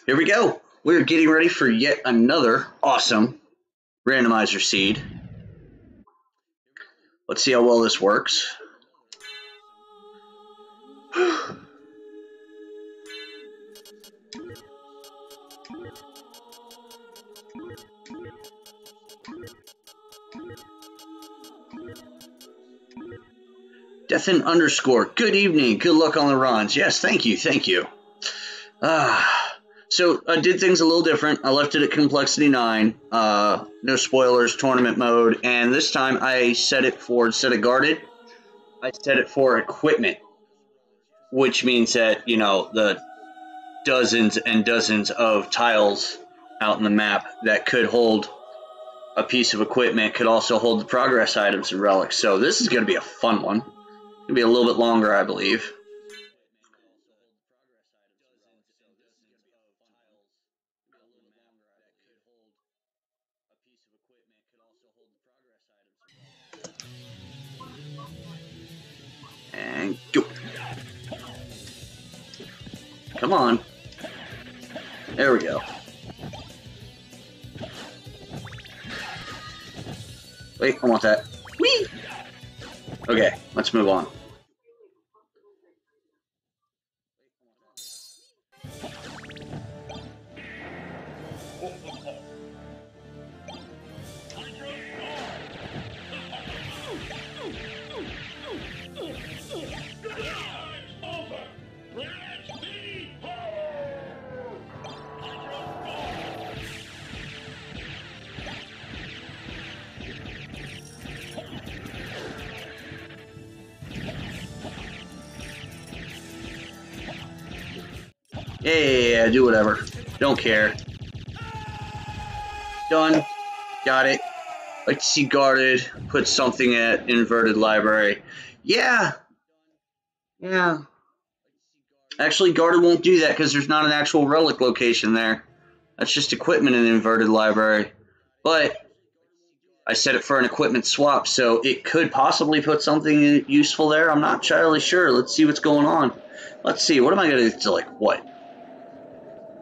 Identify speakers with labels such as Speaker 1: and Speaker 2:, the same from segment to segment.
Speaker 1: Here we go. We're getting ready for yet another awesome randomizer seed. Let's see how well this works. Deathin _ good evening, good luck on the runs. Yes, thank you. So I did things a little different. I left it at Complexity9, no spoilers, tournament mode, and this time I set it for, instead of guarded, I set it for equipment, which means that, you know, the dozens and dozens of tiles out in the map that could hold a piece of equipment could also hold the progress items and relics. So this is going to be a fun one. It's going to be a little bit longer, I believe. And go. Come on. There we go. Wait, I want that. Whee! Okay, let's move on. Yeah, do whatever. Don't care. Done. Got it. Like to see guarded. Put something at inverted library. Yeah. Actually, guarded won't do that because there's not an actual relic location there. That's just equipment in inverted library. But I set it for an equipment swap, so it could possibly put something useful there. I'm not entirely sure. Let's see what's going on. Let's see. What am I going to do? Like, what?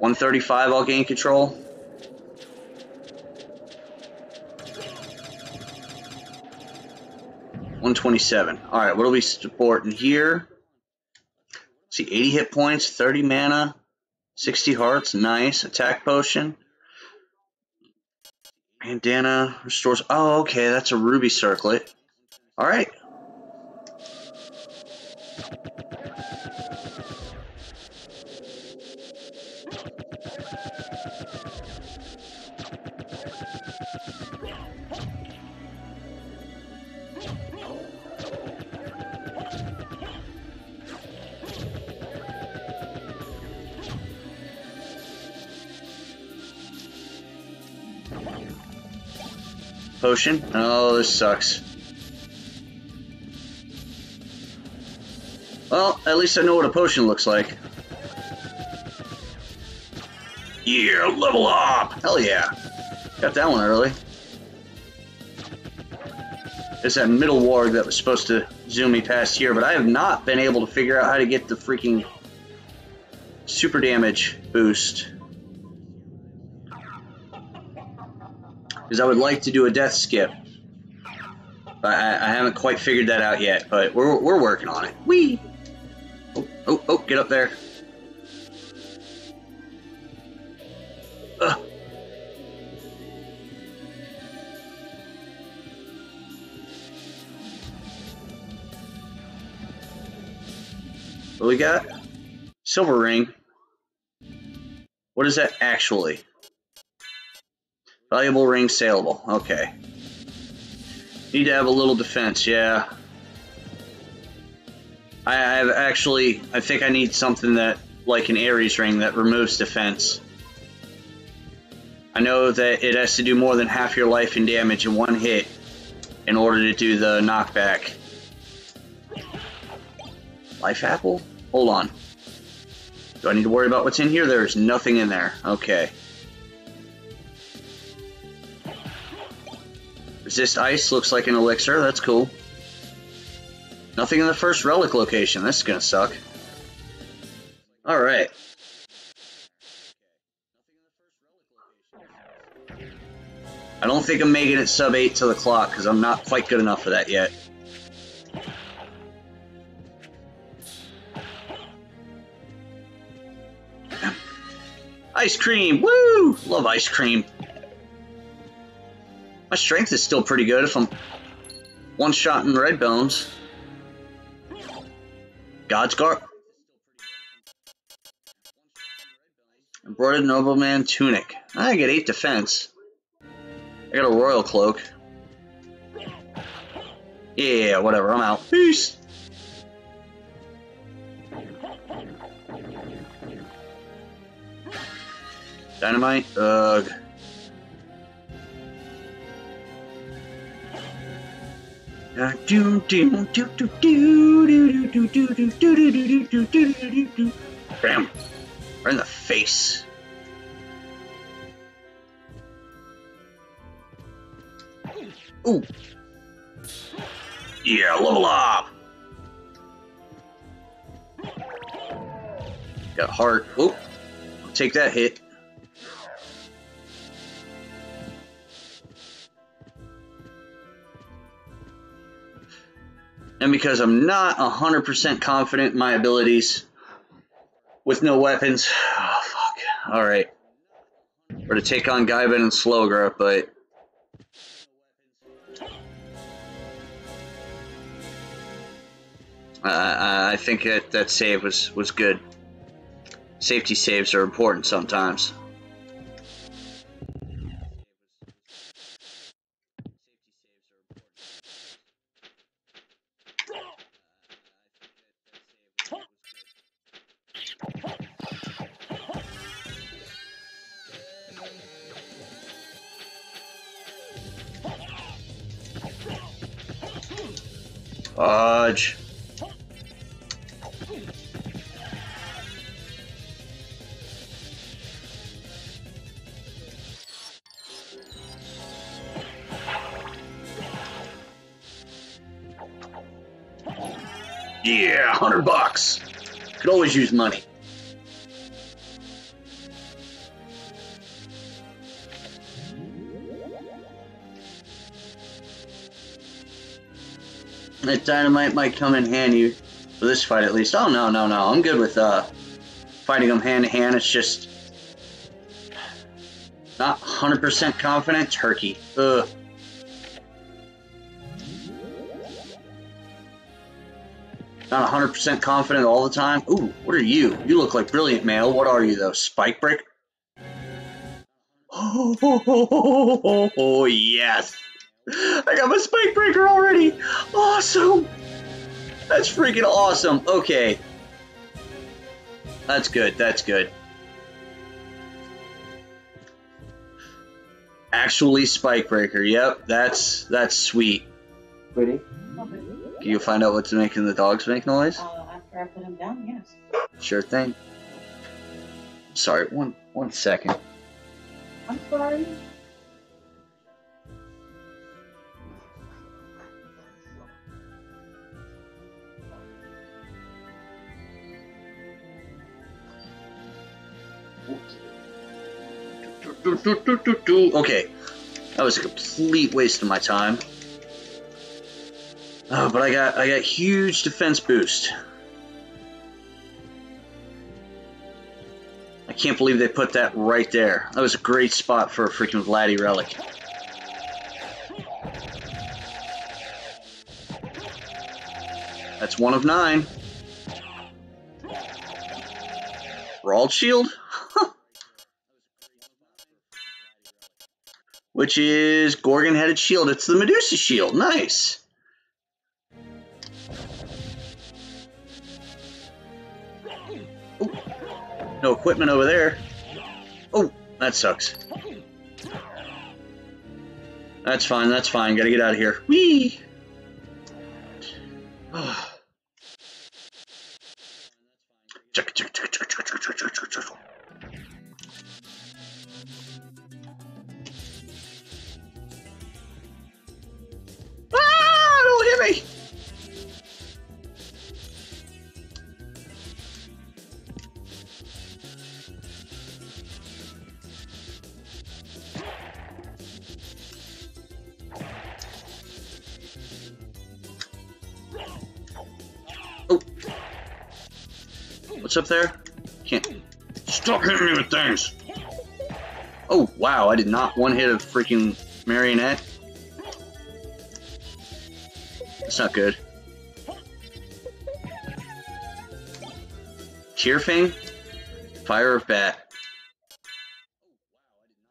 Speaker 1: 135, I'll gain control. $127. Alright, what are we supporting here? Let's see, 80 hit points, 30 mana, 60 hearts, nice. Attack potion. Bandana restores. Oh, okay, that's a ruby circlet. Alright. Potion. Oh, this sucks. Well, at least I know what a potion looks like. Yeah, level up! Hell yeah. Got that one early. There's that middle ward that was supposed to zoom me past here, but I have not been able to figure out how to get the freaking super damage boost. Because I would like to do a death skip. But I haven't quite figured that out yet, but we're working on it. Whee! Oh, get up there. Ugh. What we got? Silver ring. What is that actually? Valuable ring saleable. Okay. Need to have a little defense, yeah. I think I need something that, like an Ares ring, that removes defense. I know that it has to do more than half your life and damage in one hit in order to do the knockback. Life apple? Hold on. Do I need to worry about what's in here? There's nothing in there. Okay. Resist ice looks like an elixir. That's cool. Nothing in the first relic location. This is gonna suck. Alright. I don't think I'm making it sub 8 to the clock because I'm not quite good enough for that yet. Ice cream! Woo! Love ice cream. My strength is still pretty good if I'm one shot in red bones. God's Guard. Embroidered Nobleman Tunic. I get 8 defense. I got a Royal Cloak. Yeah, whatever, I'm out. Peace! Dynamite? Ugh. Bam! Right in the face. Ooh. Yeah, level up. Got a heart. Ooh. I'll take that hit. And because I'm not 100% confident in my abilities with no weapons, oh fuck. Alright. We're to take on Gaibin and Slowgra, but I think that save was good. Safety saves are important sometimes. Fudge. Yeah, $100. Could always use money. That dynamite might come in handy for this fight at least. Oh, no. I'm good with fighting them hand to hand. It's just not 100% confident. Turkey. Ugh. Not 100% confident all the time. Ooh, what are you? You look like Brilliant Mail. What are you, though? Spike Breaker? Oh, yes. I got my Spike Breaker already. Awesome. That's freaking awesome. Okay. That's good. That's good. Actually Spike Breaker. Yep, that's sweet.
Speaker 2: Ready?
Speaker 1: Can you find out what's making the dogs make noise?
Speaker 2: After I put them down, yes.
Speaker 1: Sure thing. Sorry, one second.
Speaker 2: I'm sorry.
Speaker 1: Okay, that was a complete waste of my time. But I got huge defense boost. I can't believe they put that right there. That was a great spot for a freaking Vladdy relic. That's 1 of 9. Rald Shield? Which is Gorgon-headed shield. It's the Medusa shield. Nice. Ooh. No equipment over there. Oh, that sucks. That's fine. That's fine. Gotta get out of here. Whee! Don't hit me! What's up there? Can't. Stop hitting me with things! Oh, wow, I did not one hit a freaking marionette. That's not good. Cheerfing? Fire of Bat.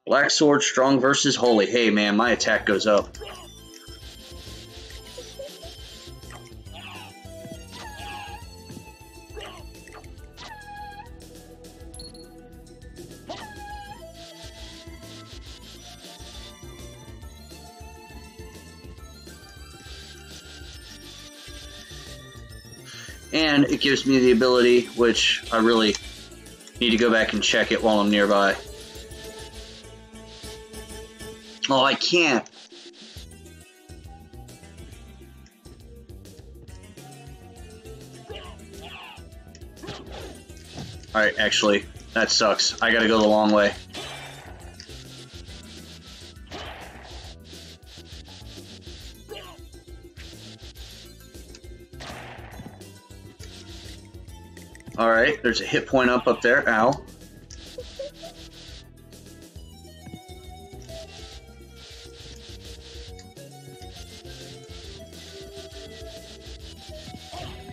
Speaker 1: Black Sword, Strong versus Holy. Hey, man, my attack goes up. And it gives me the ability, which I really need to go back and check it while I'm nearby. Oh, I can't. Alright, actually, that sucks. I gotta go the long way. Alright, there's a hit point up there. Ow.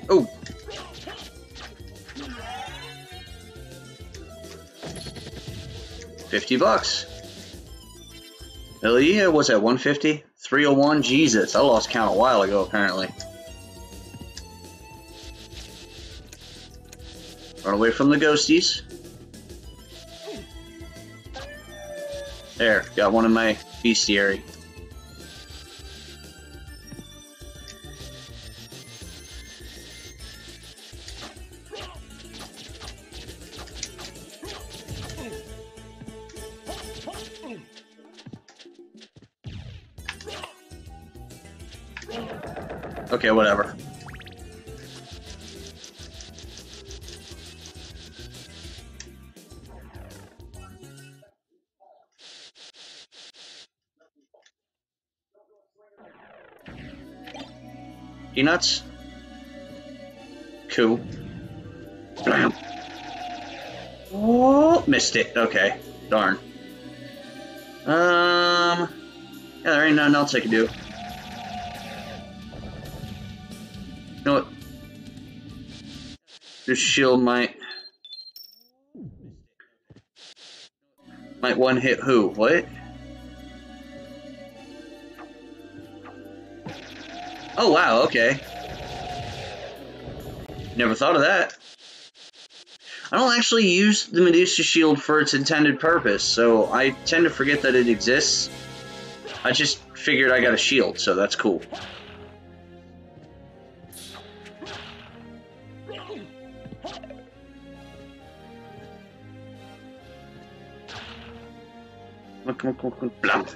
Speaker 1: Oh. $50. Hell yeah, what's that, 150? 301? Jesus, I lost count a while ago, apparently. Run away from the ghosties. There, got one in my bestiary. Okay, whatever. Peanuts? Cool. Blam. Oh, missed it. Okay. Darn. Yeah, there ain't nothing else I can do. You know what? This shield might one hit who? What? Oh wow, okay. Never thought of that. I don't actually use the Medusa shield for its intended purpose, so I tend to forget that it exists. I just figured I got a shield, so that's cool. Blam.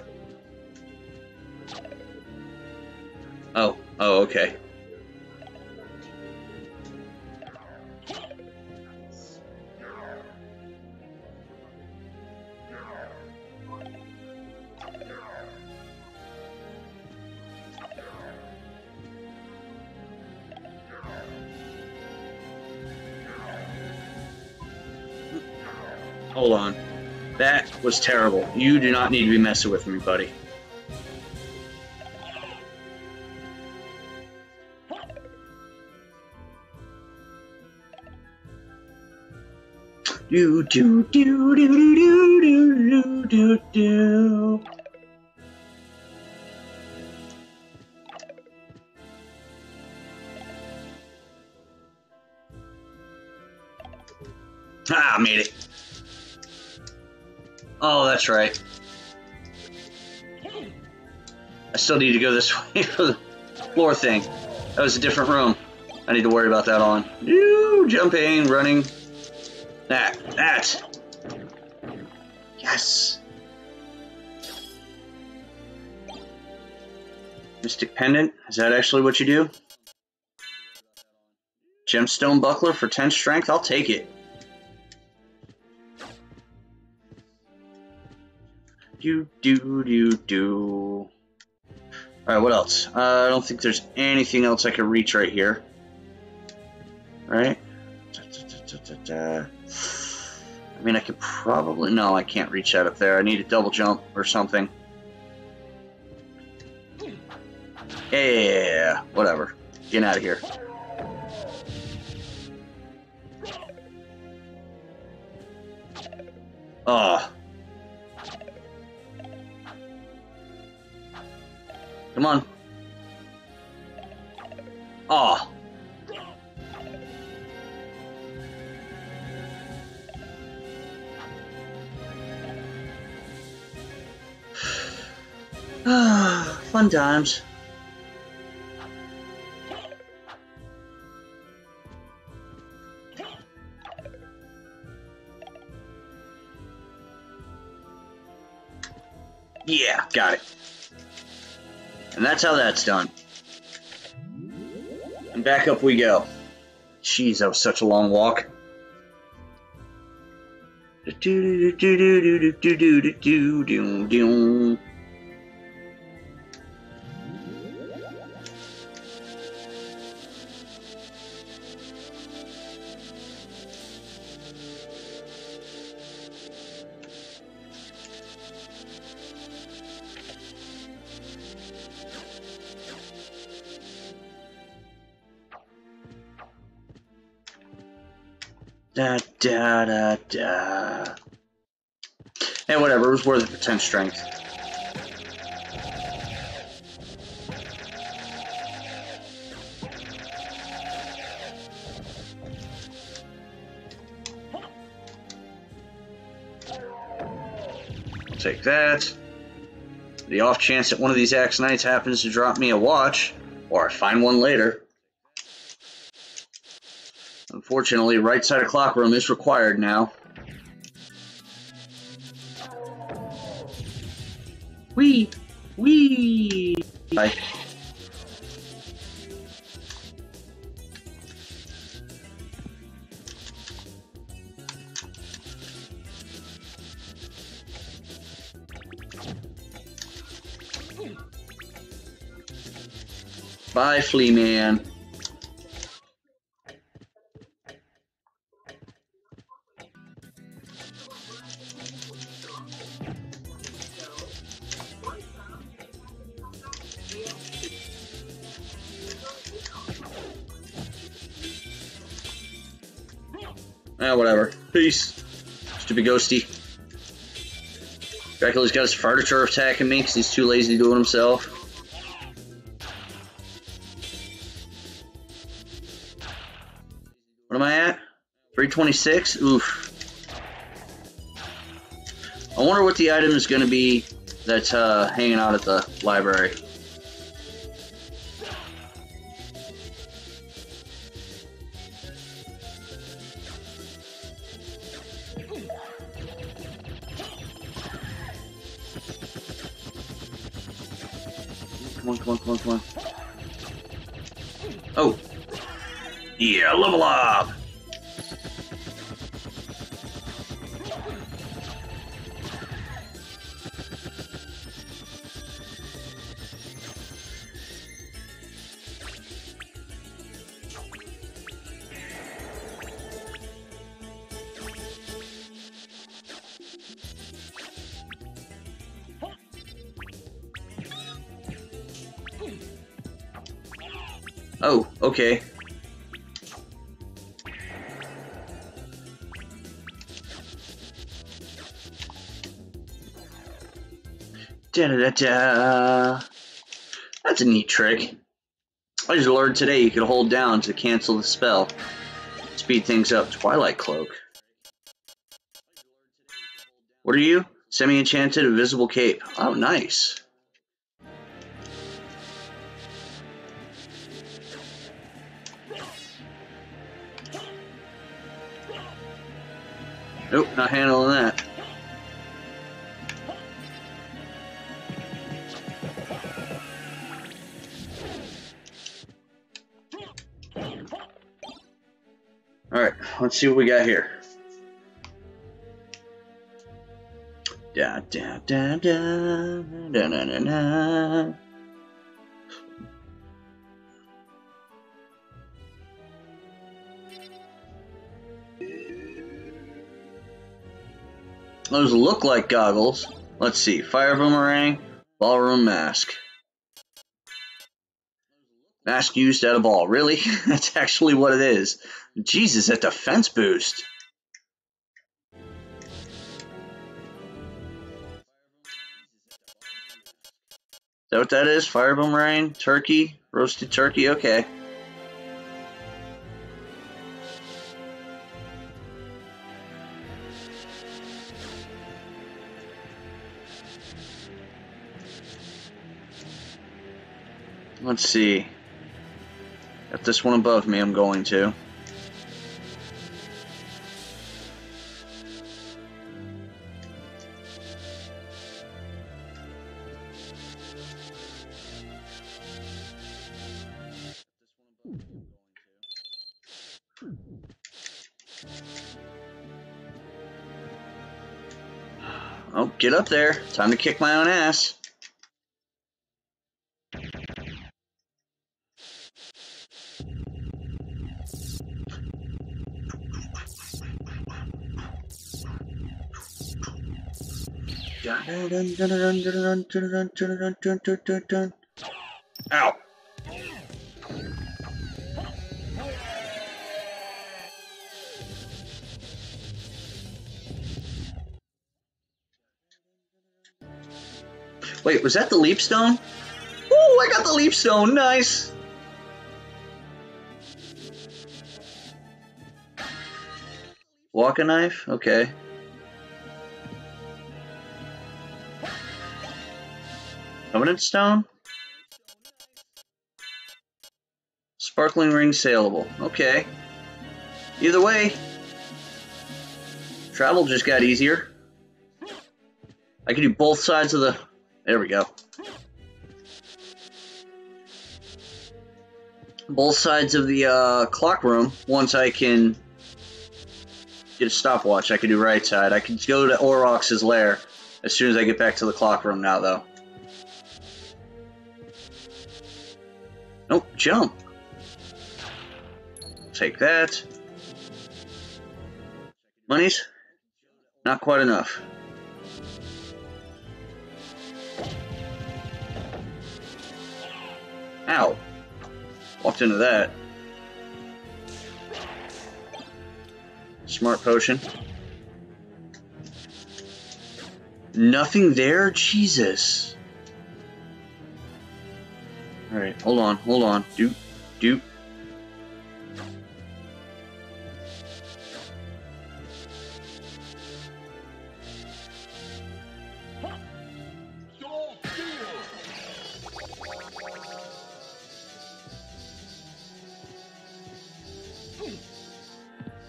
Speaker 1: Oh, okay. Hold on. That was terrible. You do not need to be messing with me, buddy. Do do do do do do do do do. Ah, made it. Oh, that's right. I still need to go this way for the floor thing. That was a different room. I need to worry about that on. Jumping, running. That. Yes. Mystic Pendant. Is that actually what you do? Gemstone Buckler for 10 strength. I'll take it. Do. Alright, what else? I don't think there's anything else I can reach right here. Right? I mean, I could probably... No, I can't reach that up there. I need a double jump or something. Yeah, whatever. Get out of here. Oh. Come on. Oh. Fun times. Yeah, got it. And that's how that's done. And back up we go. Jeez, that was such a long walk. Da da da da. Hey, whatever. It was worth it for 10 strength. I'll take that. The off chance that one of these Axe Knights happens to drop me a watch, or I find one later. Unfortunately, right side of clock room is required now. Wee! Wee! Bye. Bye, Flea Man. Whatever. Peace. Stupid ghosty. Dracula's got his furniture attacking me because he's too lazy to do it himself. What am I at? 326? Oof. I wonder what the item is going to be that's hanging out at the library. Come on. Oh. Yeah, level up! Oh, okay. Da-da-da-da. That's a neat trick. I just learned today you could hold down to cancel the spell. Speed things up. Twilight Cloak. What are you? Semi-enchanted invisible cape. Oh, nice. Nope, not handling that. Alright, let's see what we got here. Da da da da da da da da. Those look like goggles. Let's see. Fire boomerang, ballroom mask. Mask used at a ball. Really? That's actually what it is. Jesus, that defense boost. Is that what that is? Fire boomerang, turkey, roasted turkey? Okay. Let's see. Got this one above me, I'm going to. Oh, get up there. Time to kick my own ass. Ow. Wait, was that the leap stone? Ooh, I got the leap stone. Nice. Walking knife? Okay. Covenant stone? Sparkling ring saleable. Okay. Either way, travel just got easier. I can do both sides of the... There we go. Both sides of the clock room. Once I can get a stopwatch, I can do right side. I can go to Aurochs's lair as soon as I get back to the clock room now, though. Nope, jump. Take that. Monies? Not quite enough. Ow. Walked into that. Smart potion. Nothing there? Jesus. Alright, hold on, hold on. Doop, doop.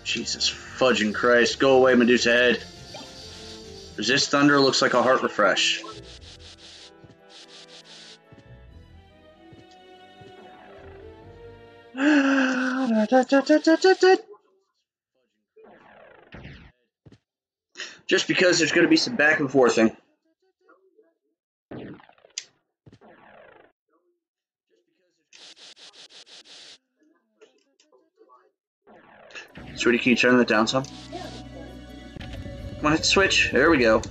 Speaker 1: Jesus fudging Christ. Go away, Medusa head. Resist thunder looks like a heart refresh. Just because there's going to be some back and forthing. Sweetie, can you turn that down some? Come on, hit the switch. There we go.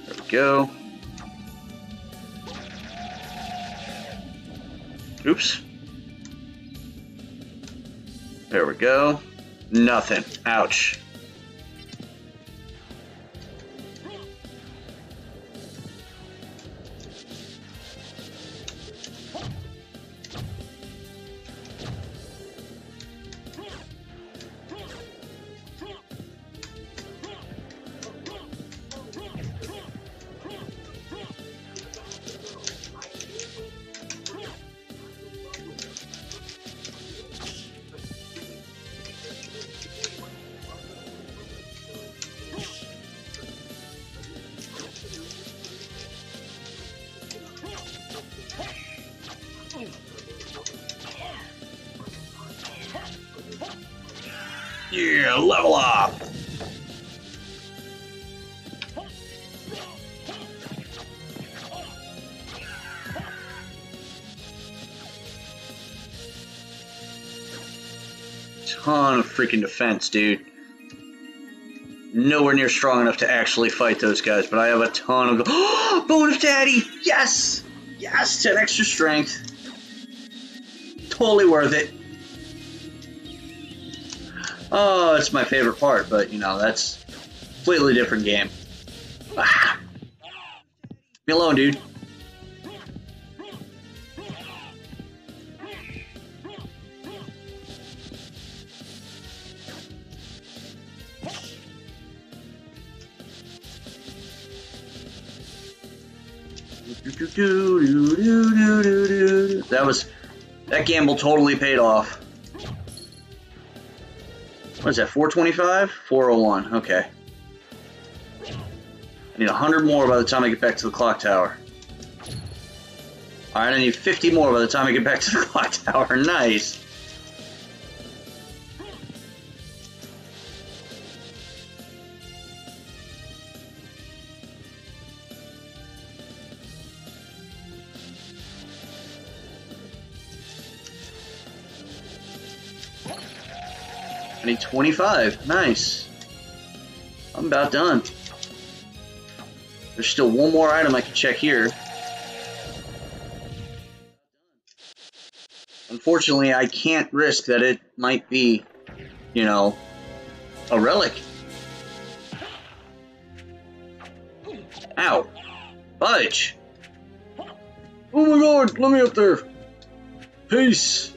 Speaker 1: There we go. Oops. There we go. Nothing. Ouch. Yeah, level up! ton of freaking defense, dude. Nowhere near strong enough to actually fight those guys, but I have a ton of... Oh, bonus daddy! Yes! Yes! 10 extra strength. Totally worth it. Oh, it's my favorite part, but, you know, that's a completely different game. Ah. Leave me alone, dude. That gamble totally paid off. What is that, 425? 401, okay. I need 100 more by the time I get back to the clock tower. Alright, I need 50 more by the time I get back to the clock tower. Nice. I need 25. Nice. I'm about done. There's still one more item I can check here. Unfortunately, I can't risk that it might be, you know, a relic. Ow. Fudge. Oh my god, let me up there. Peace.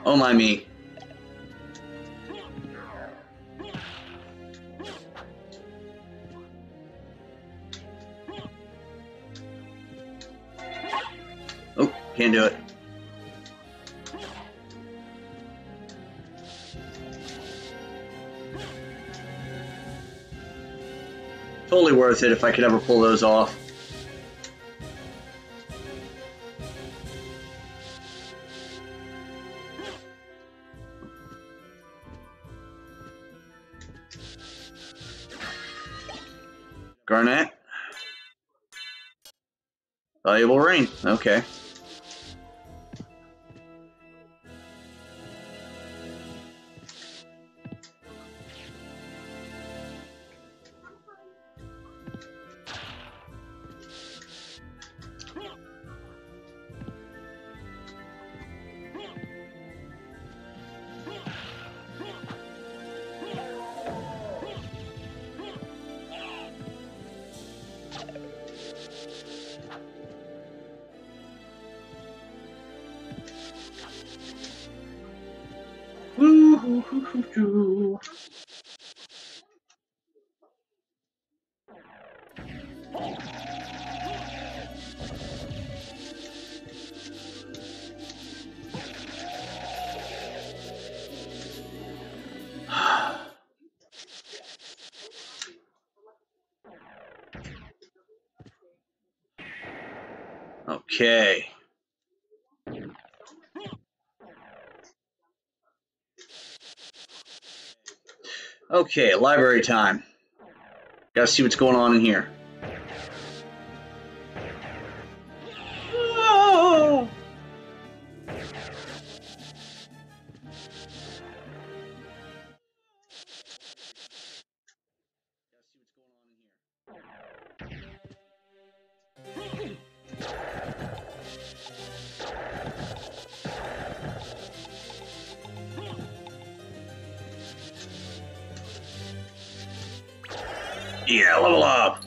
Speaker 1: Oh my me. Oh, can't do it. Totally worth it if I could ever pull those off. Garnet. Valuable ring. Okay. Okay. Okay, library time. Gotta see what's going on in here. Oh! Yeah, level up.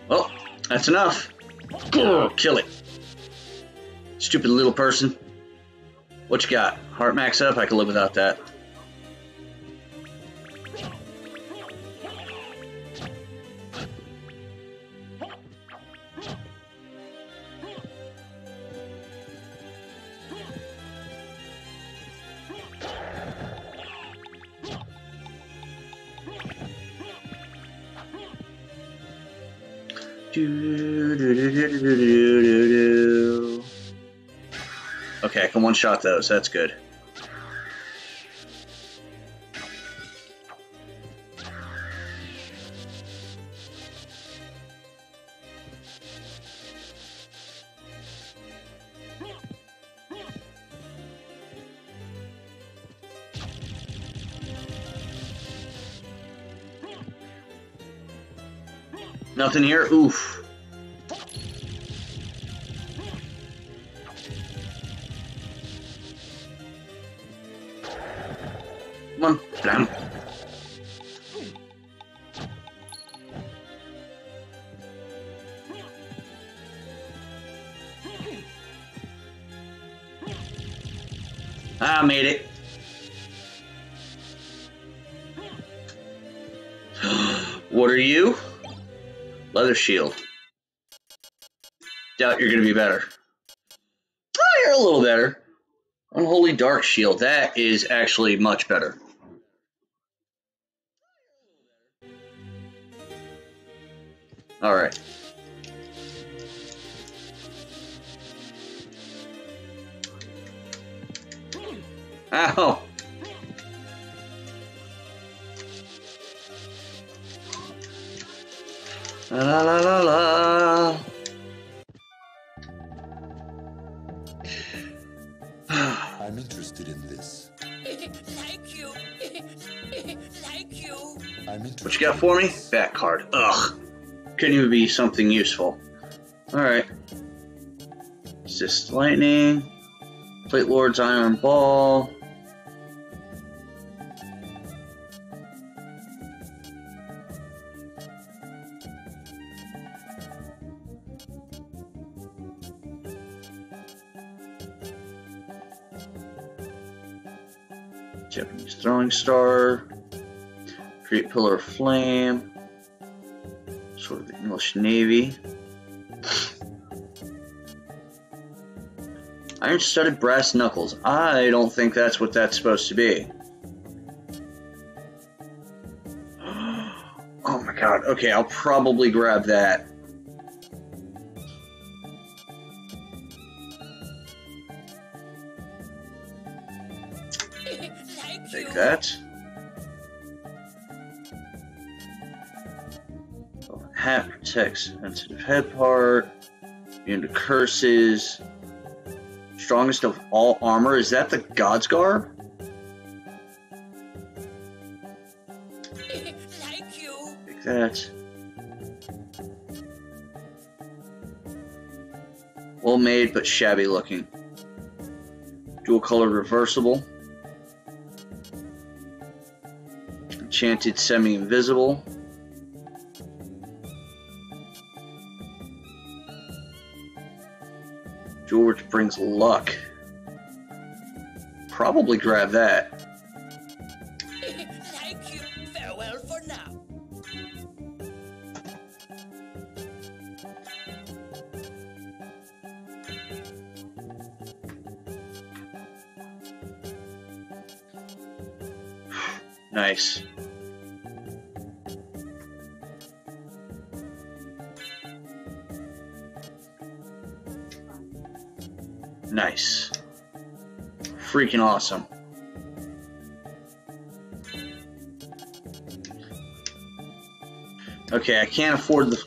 Speaker 1: Well, that's enough. Kill it. Stupid little person. What you got? Heart max up? I can live without that. Okay, I can one-shot those. That's good. Nothing here? Oof. Come on. Blam. I made it. What are you? Leather shield. Doubt you're going to be better. Oh, you're a little better. Unholy dark shield. That is actually much better. All right. Ow. La la la la.
Speaker 3: I'm interested in this.
Speaker 4: Like you. Like you.
Speaker 3: I'm interested.
Speaker 1: What you got for me? Bat card. Ugh. Couldn't even be something useful. Alright. Assist lightning. Plate Lord's iron ball. Japanese throwing star. Create pillar of flame. Sort of the English Navy. Iron studded brass knuckles. I don't think that's what that's supposed to be. Oh my god. Okay, I'll probably grab that. Take that. Hat protects sensitive head part. Immune to curses. Strongest of all armor. Is that the God's Garb?
Speaker 4: Like you.
Speaker 1: Take that. Well made, but shabby looking. Dual colored reversible. Enchanted semi-invisible. Jewel which brings luck. Probably grab that.
Speaker 4: Like you. Farewell for now.
Speaker 1: Nice. Nice. Freaking awesome. Okay, I can't afford the...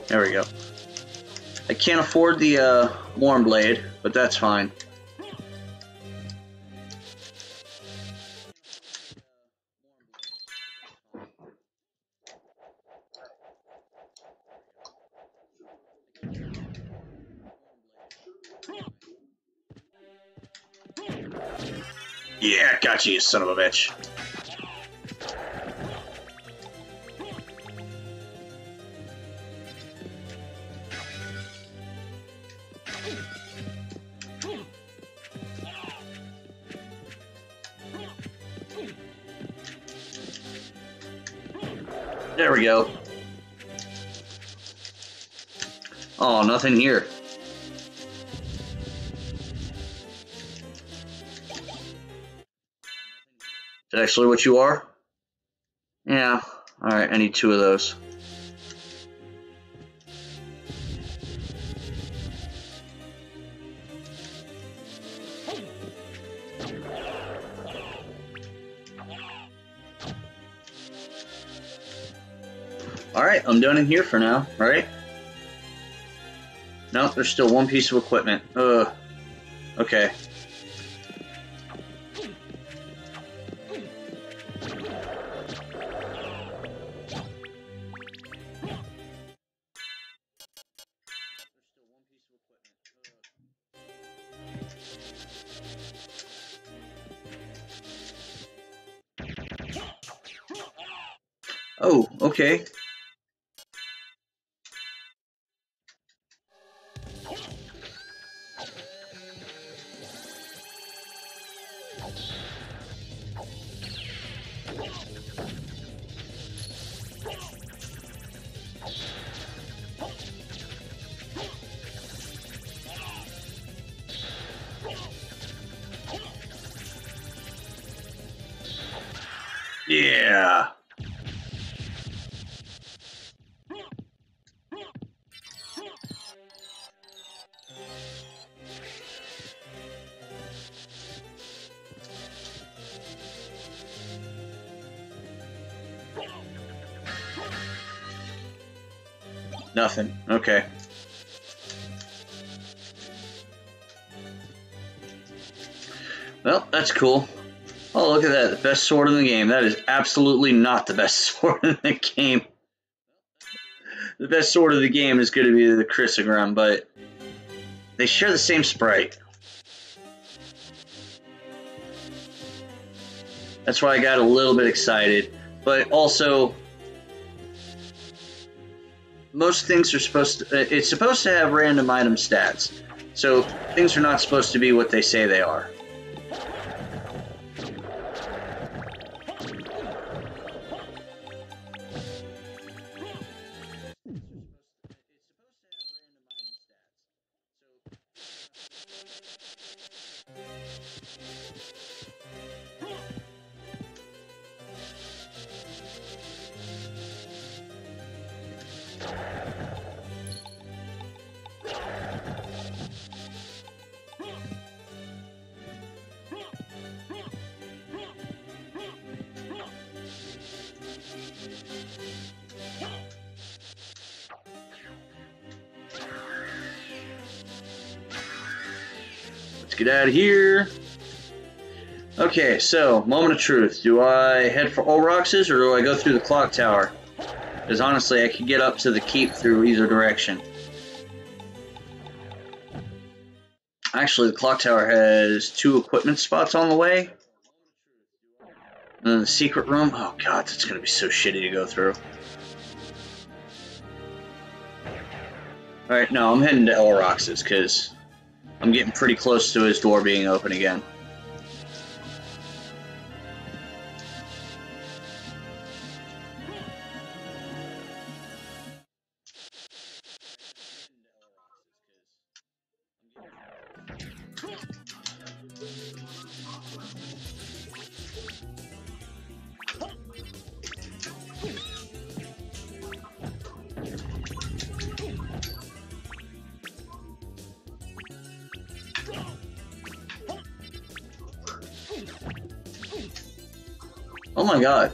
Speaker 1: There we go. I can't afford the warm blade, but that's fine. Yeah, gotcha, you son of a bitch. There we go. Oh, nothing here. that actually what you are? Yeah. Alright, I need 2 of those. Alright, I'm done in here for now, right? Nope, there's still 1 piece of equipment. Ugh. Okay. Oh, okay. Yeah. Nothing. Okay. Well, that's cool. Oh, look at that. The best sword in the game. That is absolutely not the best sword in the game. The best sword of the game is going to be the Chrysogram, but they share the same sprite. That's why I got a little bit excited. But also, most things are supposed to... It's supposed to have random item stats. So, things are not supposed to be what they say they are. Get out of here. Okay, so, moment of truth. Do I head for Olrox's or do I go through the clock tower? Because honestly, I could get up to the keep through either direction. Actually, the clock tower has 2 equipment spots on the way. And then the secret room. Oh god, that's going to be so shitty to go through. Alright, no, I'm heading to Olrox's because I'm getting pretty close to his door being open again. Oh my god.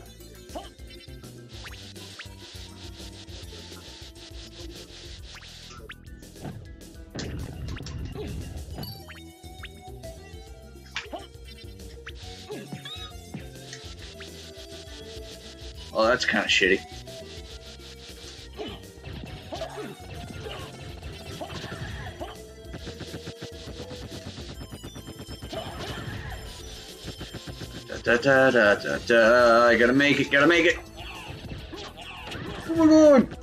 Speaker 1: Oh, that's kind of shitty. Da da da da da. I gotta make it, gotta make it. Oh my god.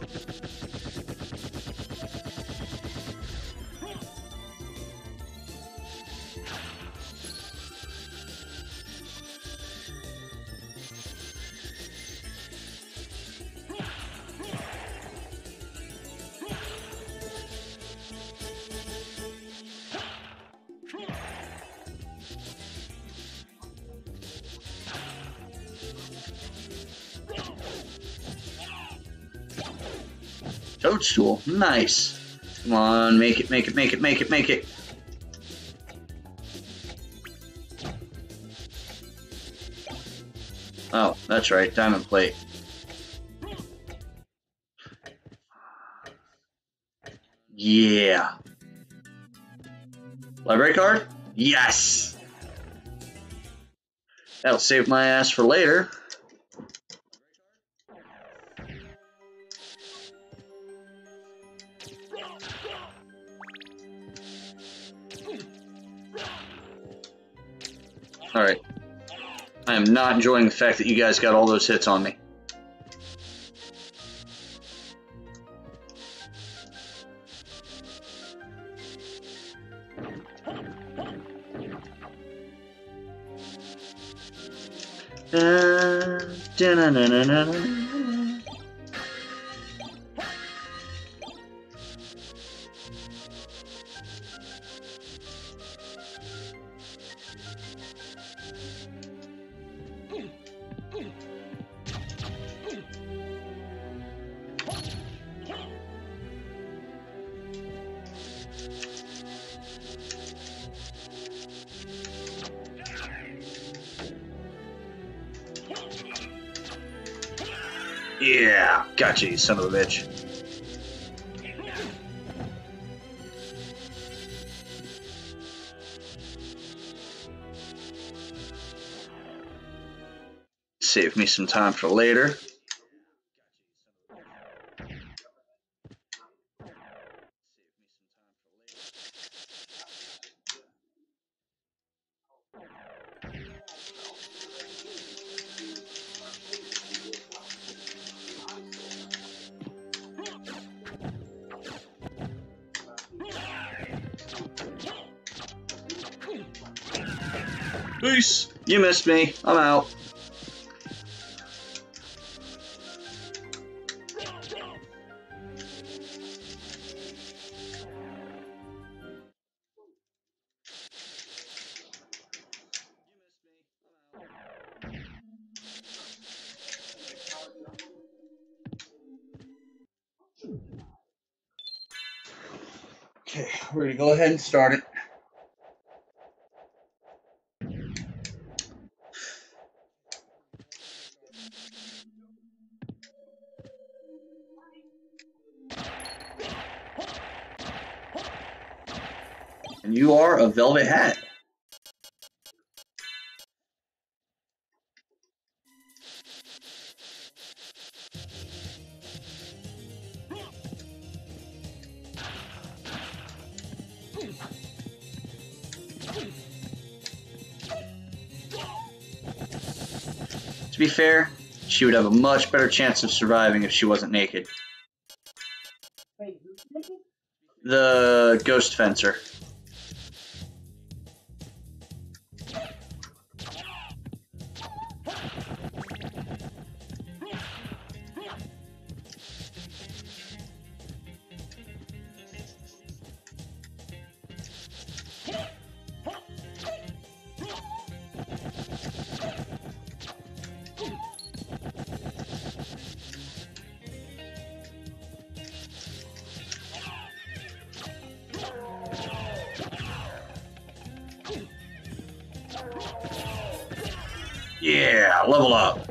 Speaker 1: Toadstool. Nice. Come on, make it, make it, make it, make it, make it. Oh, that's right. Diamond plate. Yeah. Library card? Yes! That'll save my ass for later. Alright. I am not enjoying the fact that you guys got all those hits on me. Yeah, gotcha, you son of a bitch. Save me some time for later. Peace. You missed me. I'm out. Okay, we're gonna go ahead and start it. And you are a velvet hat. To be fair, she would have a much better chance of surviving if she wasn't naked.
Speaker 2: Wait, who's naked?
Speaker 1: The ghost fencer. Yeah, level up.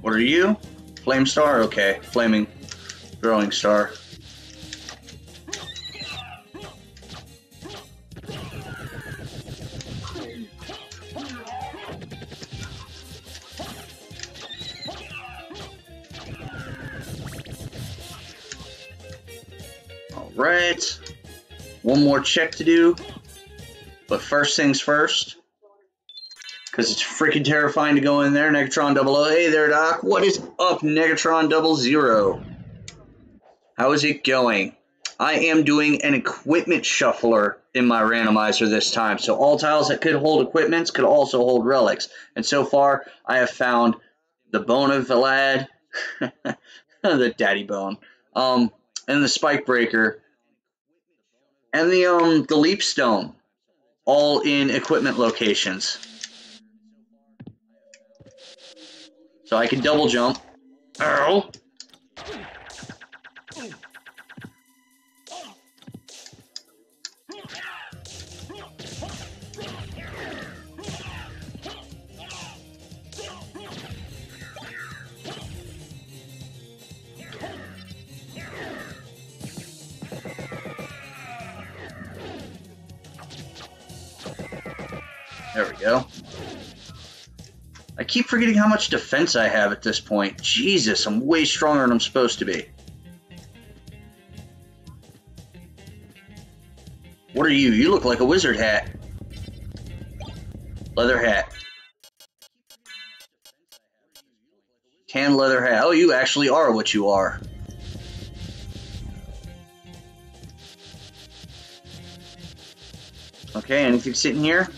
Speaker 1: What are you? Flame star? Okay. Flaming growing star. Alright. One more check to do. But first things first. Because it's freaking terrifying to go in there. Negatron 00. Hey there, Doc. What is up, Negatron 00? How is it going? I am doing an equipment shuffler in my randomizer this time. So all tiles that could hold equipments could also hold relics. And so far, I have found the Bone of Vlad, the Daddy Bone, and the Spike Breaker, and the Leap Stone, all in equipment locations. So I can double jump. Ow! There we go. I keep forgetting how much defense I have at this point. Jesus, I'm way stronger than I'm supposed to be. What are you? You look like a wizard hat. Leather hat. Tan leather hat. Oh, you actually are what you are. Okay, anything sitting here?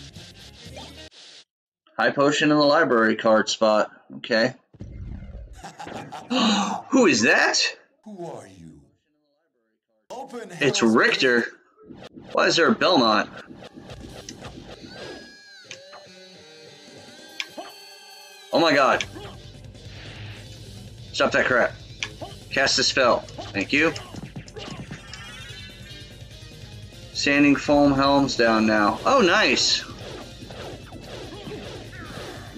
Speaker 1: High potion in the library card spot. Okay. Who is that?
Speaker 3: Who are you?
Speaker 1: It's Richter. Why is there a Belmont? Oh my god. Stop that crap. Cast a spell. Thank you. Sanding foam helms down now. Oh, nice.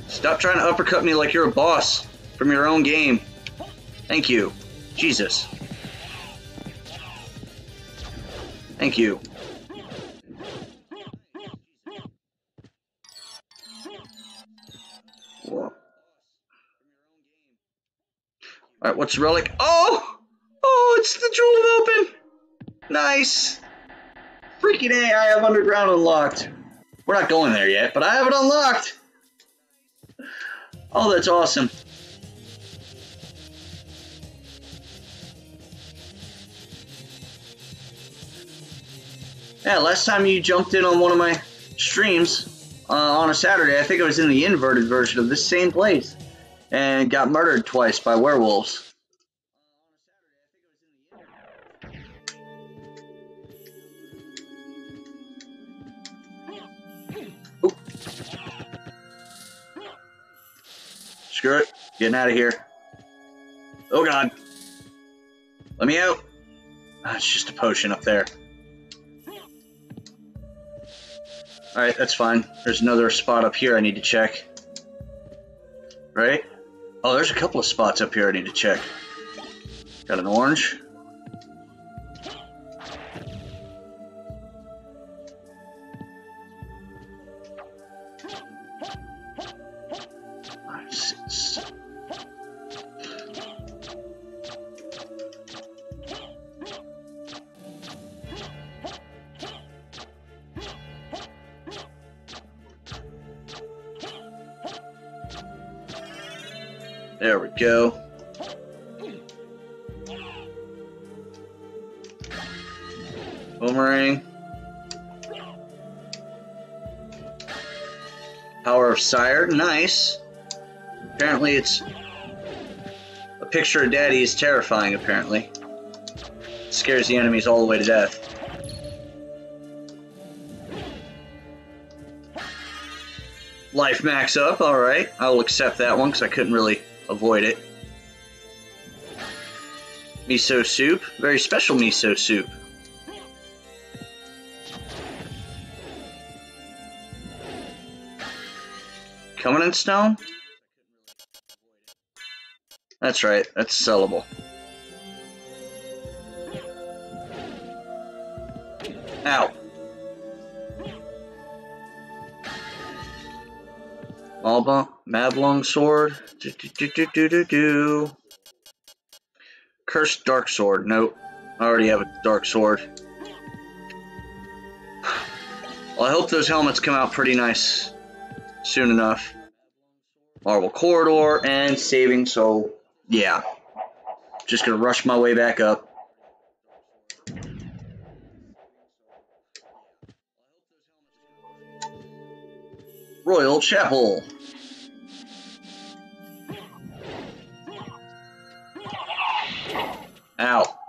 Speaker 1: Stop trying to uppercut me like you're a boss from your own game. Thank you. Jesus. Thank you. Whoa. Alright, what's the relic? Oh! Oh, it's the Jewel of Open! Nice! Freaking A, I have Underground unlocked. We're not going there yet, but I have it unlocked! Oh, that's awesome. Yeah, last time you jumped in on one of my streams on a Saturday, I think I was in the inverted version of this same place and got murdered twice by werewolves. Oop. Screw it. Getting out of here. Oh god. Let me out. Oh, it's just a potion up there. Alright, that's fine. There's another spot up here I need to check. Right? Oh, there's a couple of spots up here I need to check. Got an orange. There we go. Boomerang. Power of Sire. Nice. Apparently it's a picture of Daddy is terrifying, apparently. It scares the enemies all the way to death. Life max up. Alright. I will accept that one because I couldn't really avoid it. Miso soup. Very special miso soup. Covenant stone? That's right. That's sellable. Ow. Mablung sword. Cursed dark sword. Nope. I already have a dark sword. Well, I hope those helmets come out pretty nice soon enough. Marble corridor and saving, so yeah. Just gonna rush my way back up. Royal Chapel. Ow.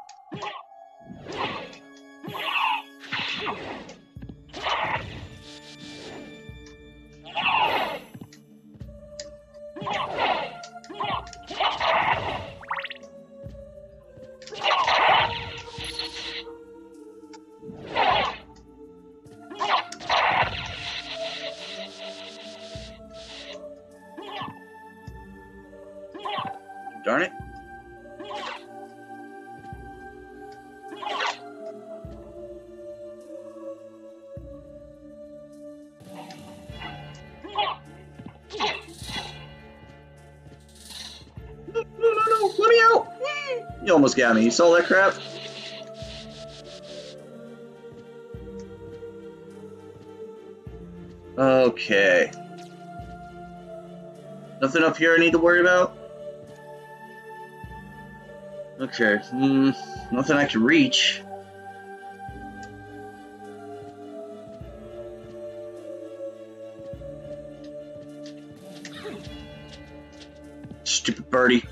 Speaker 1: Darn it. No, let me out! You almost got me. You saw that crap? Okay. Nothing up here I need to worry about? Okay, nothing I can reach. Stupid birdie.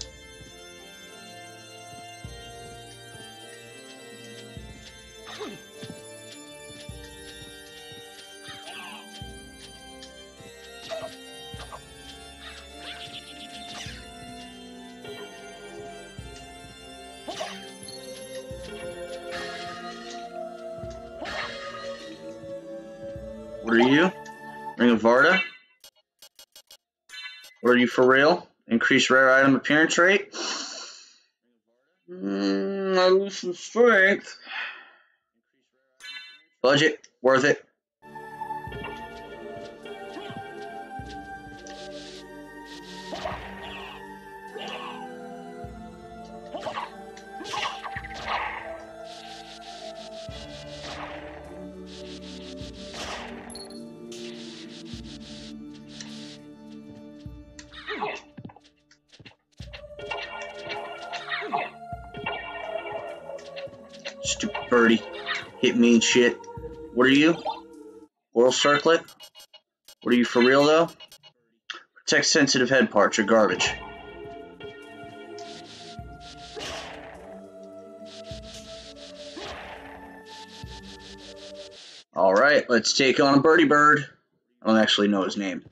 Speaker 1: What are you? Ring of Varda? What are you for real? Increase rare item appearance rate? I lose some strength. Budget, worth it. Stupid birdie. Hit me and shit. What are you? Oral circlet? What are you for real though? Protect sensitive head parts or garbage. Alright, let's take on a birdie bird. I don't actually know his name.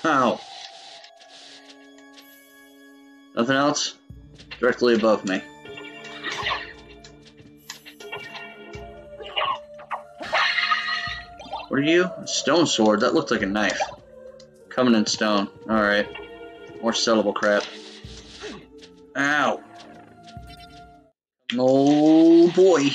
Speaker 1: Ow! Nothing else? Directly above me. What are you? A stone sword? That looked like a knife. Coming in stone. Alright. More sellable crap. Ow! Oh boy!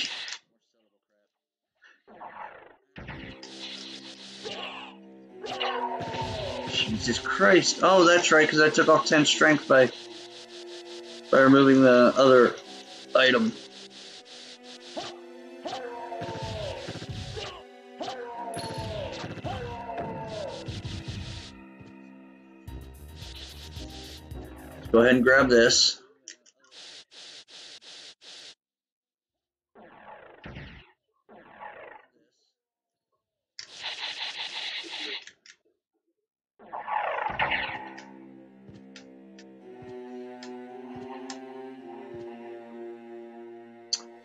Speaker 1: Jesus Christ. Oh, that's right, because I took off 10 strength by removing the other item. Let's go ahead and grab this.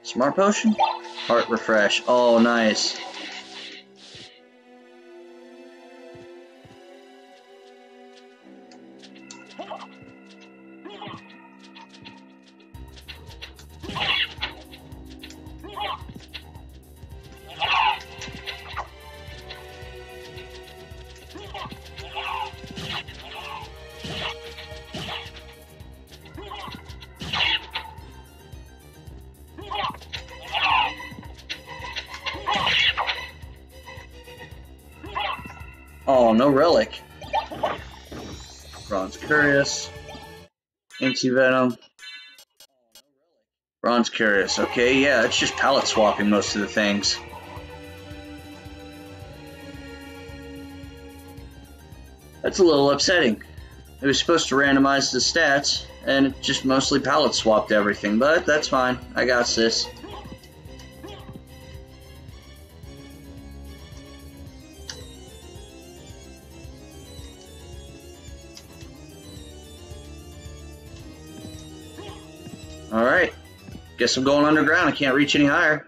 Speaker 1: Smart potion? Heart refresh. Oh, nice. Oh, no relic. Bronze Curious. Anti-Venom. Bronze Curious. Okay, yeah, it's just palette swapping most of the things. That's a little upsetting. It was supposed to randomize the stats, and it just mostly palette swapped everything, but that's fine. I got this. Alright. Guess I'm going underground. I can't reach any higher.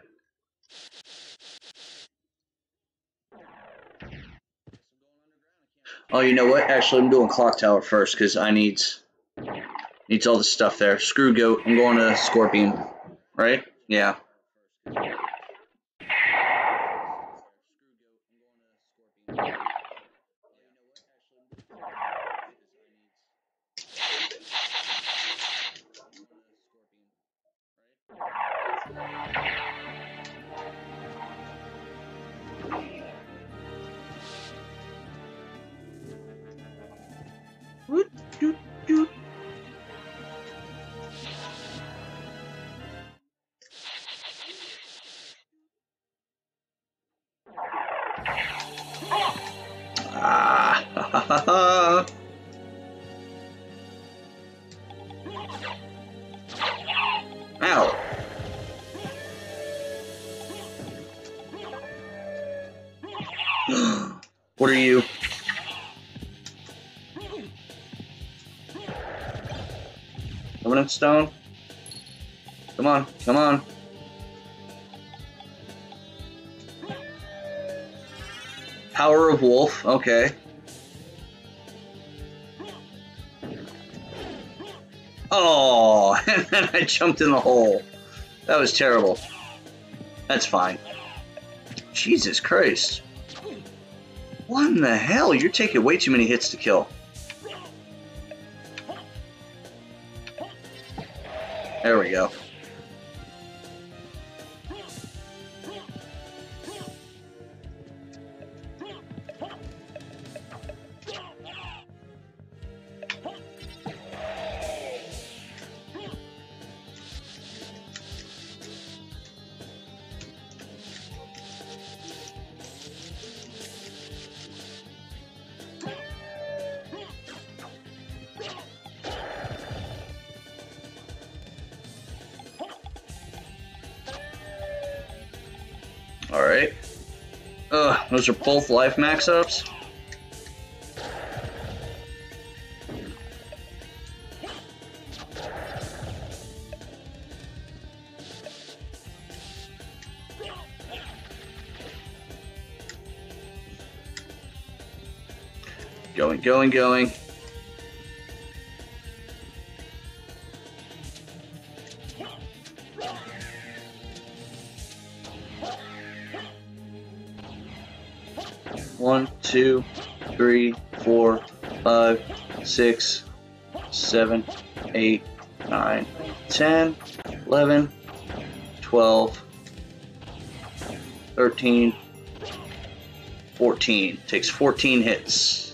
Speaker 1: Oh, you know what? Actually, I'm doing Clock Tower first because I needs all the stuff there. Screw Goat. I'm going to Scorpion. Right? Yeah. Ah, ha ha ha. Ow. What are you? Permanent stone? Come on, come on. Power of Wolf, okay. Oh, and then I jumped in the hole. That was terrible. That's fine. Jesus Christ. What in the hell? You're taking way too many hits to kill. There we go. Alright. Those are both life max ups. Going. 1, 2, 3, 4, 5, 6, 7, 8, 9, 10, 11, 12, 13, 14. Takes 14 hits.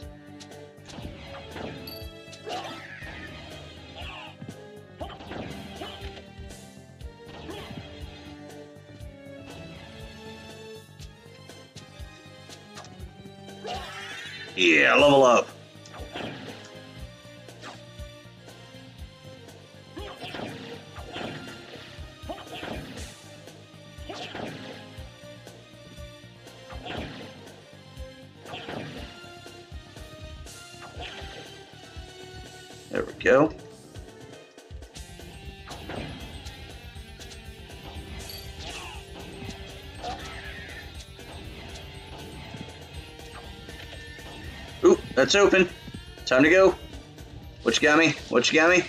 Speaker 1: Yeah, level up. There we go. Ooh, that's open. Time to go. What you got me? What you got me?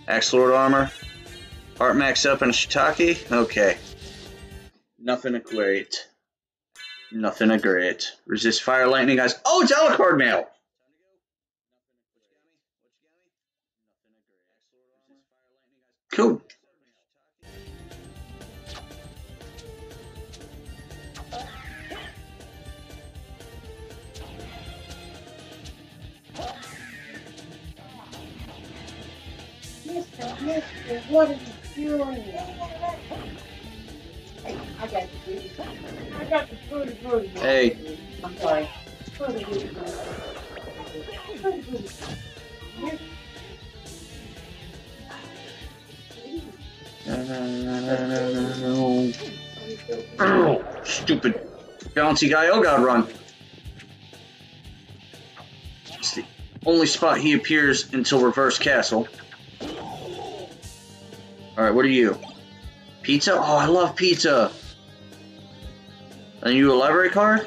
Speaker 1: Axe Lord armor. Heart max up and a shiitake. Okay. Nothing great. Nothing great. Resist fire, lightning, guys. Oh, it's Alucard mail. Cool.
Speaker 2: Mister, what are you doing? Hey, I got the booty. I got the booty.
Speaker 1: Hey.
Speaker 2: I'm sorry. Booty.
Speaker 1: Oh, stupid bouncy guy. Oh god, run. It's the only spot he appears until reverse castle. Alright, what are you? Pizza? Oh, I love pizza. And you a library card?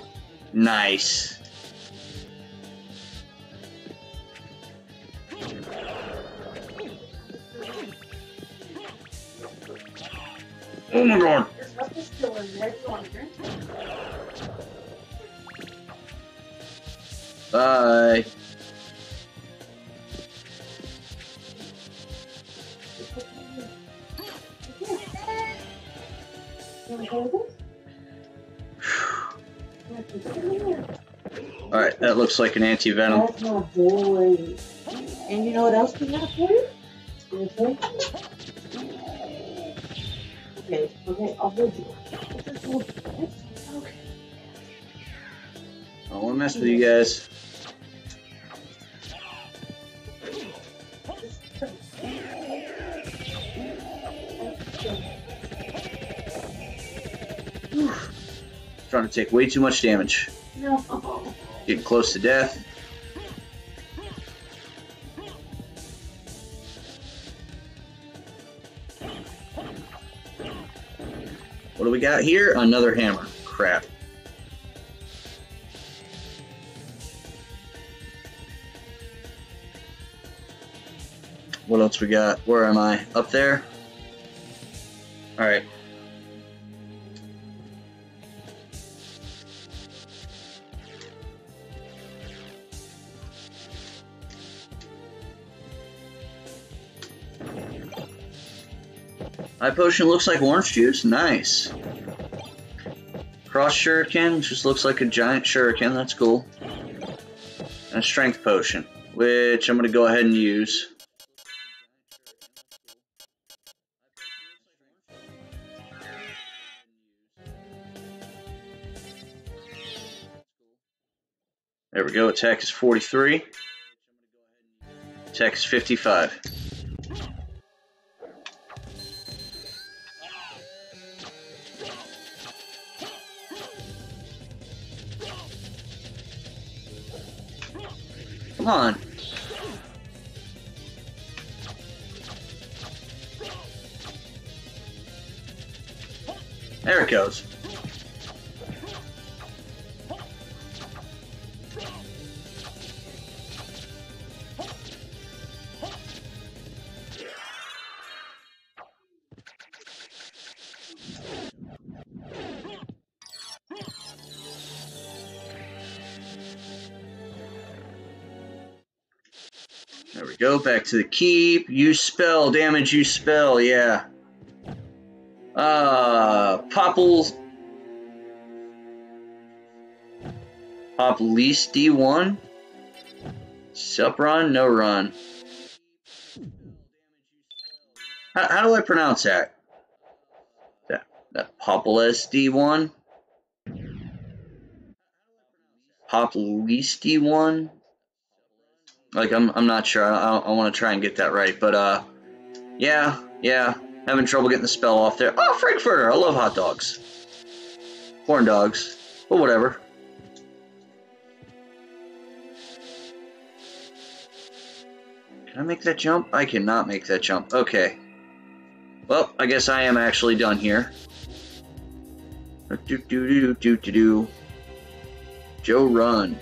Speaker 1: Nice. Oh my god. Bye. Alright, that looks like an anti-venom.
Speaker 2: That's my boy. And you know what else we got for you? Okay, I'll hold you. Okay.
Speaker 1: I don't want to mess with you guys. Trying to take way too much damage.
Speaker 2: No.
Speaker 1: Getting close to death. What do we got here? Another hammer. Crap. What else we got? Where am I? Up there? Alright. Eye potion looks like orange juice. Nice. Cross shuriken just looks like a giant shuriken. That's cool. And a strength potion, which I'm going to go ahead and use. There we go. Attack is 43. Attack is 55. Come on. There it goes. There we go, back to the keep. Use spell, damage, use spell, yeah. Popples. Pop least D1. Sup run, no run. How do I pronounce that? That Populous D1? Pop least D1? Like, I'm not sure. I want to try and get that right. But, yeah. Having trouble getting the spell off there. Oh, Frankfurter! I love hot dogs. Corn dogs. But whatever. Can I make that jump? I cannot make that jump. Okay. Well, I guess I am actually done here. Joe run.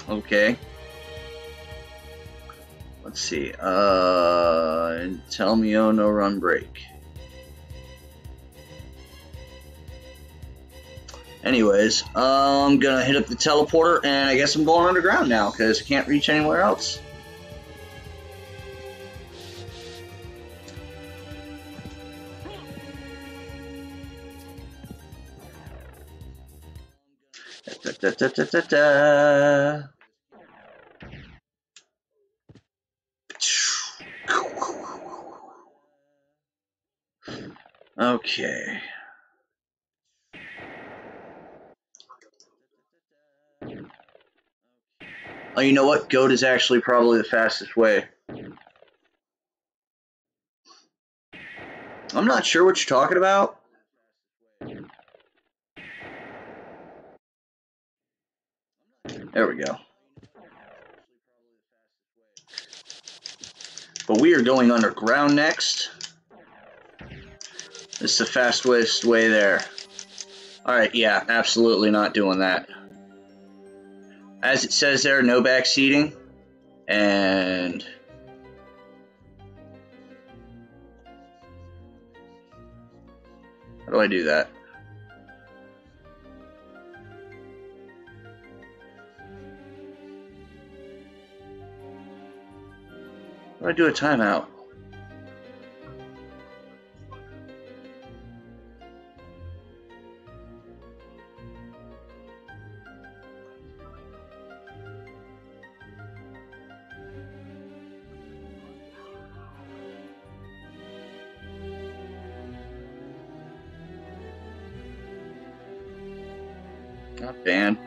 Speaker 1: Okay. Let's see. Tell me, oh, no run break. Anyways, I'm gonna hit up the teleporter, and I guess I'm going underground now because I can't reach anywhere else. Da, da, da, da, da, da. Okay. Oh, you know what? Goat is actually probably the fastest way. I'm not sure what you're talking about. There we go. But we are going underground next. This is the fastest way there. Alright, yeah, absolutely not doing that. As it says there, no back seating. And how do I do that? How do I do a timeout? Not banned.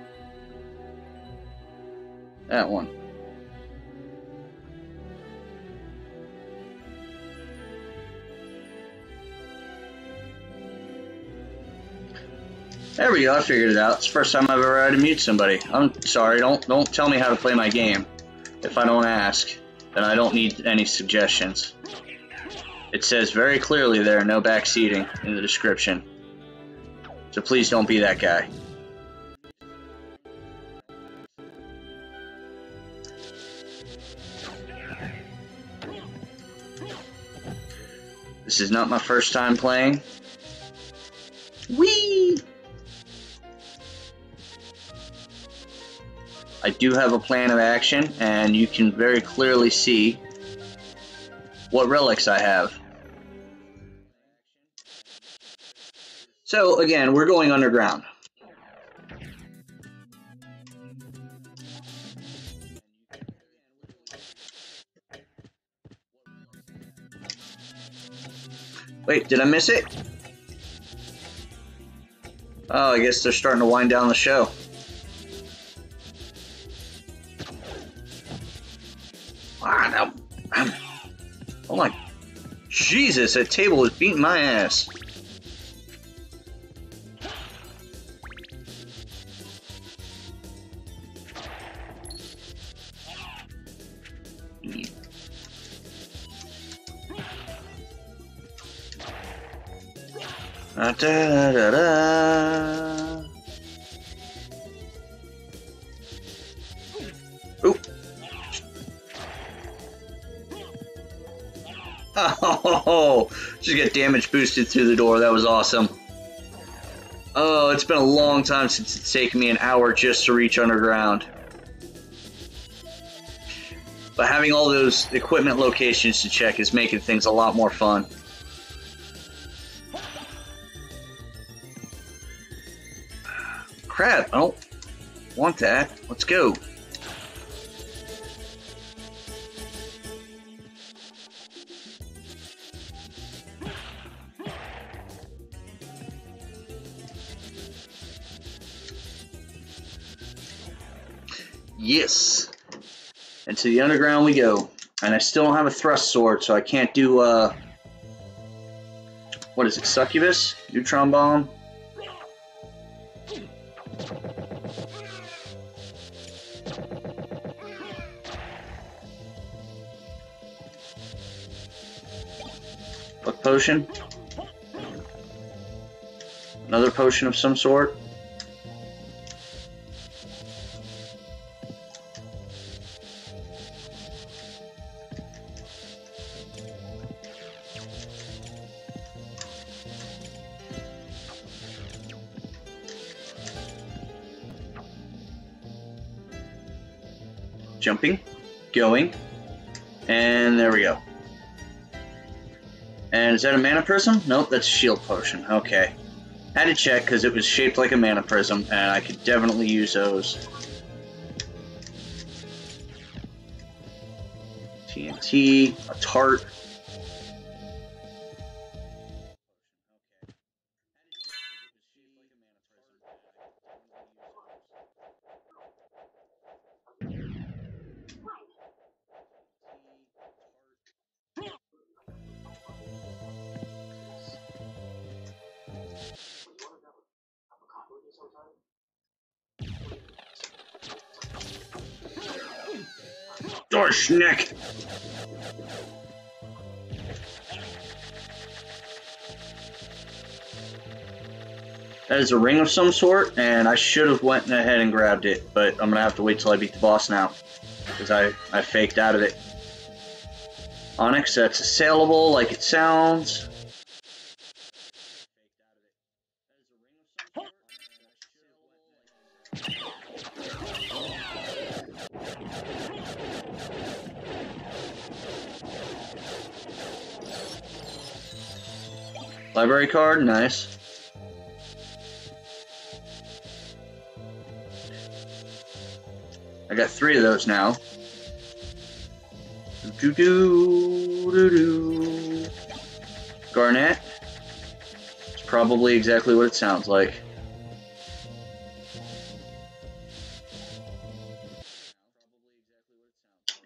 Speaker 1: That one. There we go, I figured it out. It's the first time I've ever had to mute somebody. I'm sorry, don't tell me how to play my game. If I don't ask, then I don't need any suggestions. It says very clearly there, no back seating in the description. So please don't be that guy. This is not my first time playing. Whee! I do have a plan of action, and you can very clearly see what relics I have. So, again, we're going underground. Wait, did I miss it? Oh, I guess they're starting to wind down the show. Ah, no. Oh my... Jesus, that table is beating my ass. Da, da, da, da. Oop. Oh, just got damage boosted through the door. That was awesome. Oh, it's been a long time since it's taken me an hour just to reach underground. But having all those equipment locations to check is making things a lot more fun. Crap, I don't want that. Let's go. Yes. Into the underground we go. And I still don't have a thrust sword, so I can't do, what is it, Succubus? Neutron Bomb? Luck potion? Another potion of some sort? Jumping, going, and there we go. And is that a mana prism? Nope, that's a shield potion. Okay. Had to check because it was shaped like a mana prism, and I could definitely use those. TNT, a tart. Oh, schnick! That is a ring of some sort, and I should have went ahead and grabbed it, but I'm gonna have to wait till I beat the boss now, because I faked out of it. Onyx, that's assailable like it sounds. Library card, nice. I got 3 of those now. Garnet. It's probably exactly what it sounds like.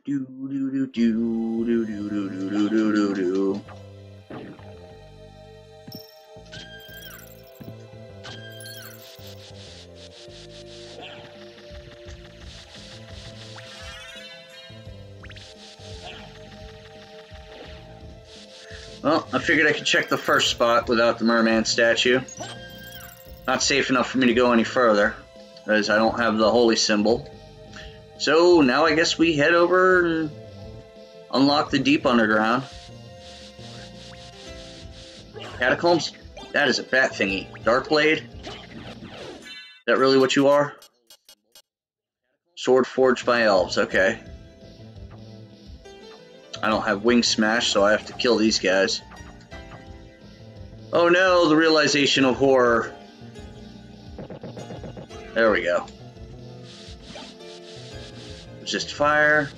Speaker 1: Do do do do do do do do do do do. Well, I figured I could check the first spot without the merman statue. Not safe enough for me to go any further, as I don't have the holy symbol. So now I guess we head over and unlock the deep underground. Catacombs? That is a bat thingy. Darkblade? Is that really what you are? Sword forged by elves, okay. I don't have wing smash, so I have to kill these guys. Oh no, the realization of horror. There we go. Resist fire.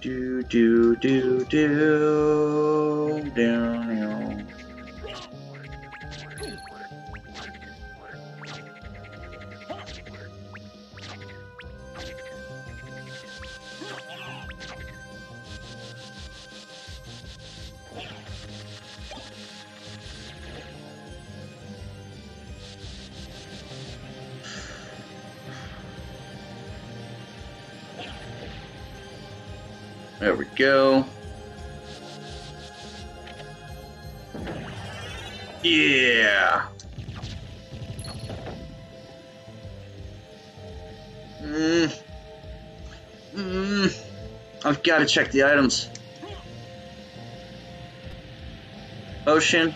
Speaker 1: Do do do do down. There we go. Yeah. I've got to check the items. Ocean.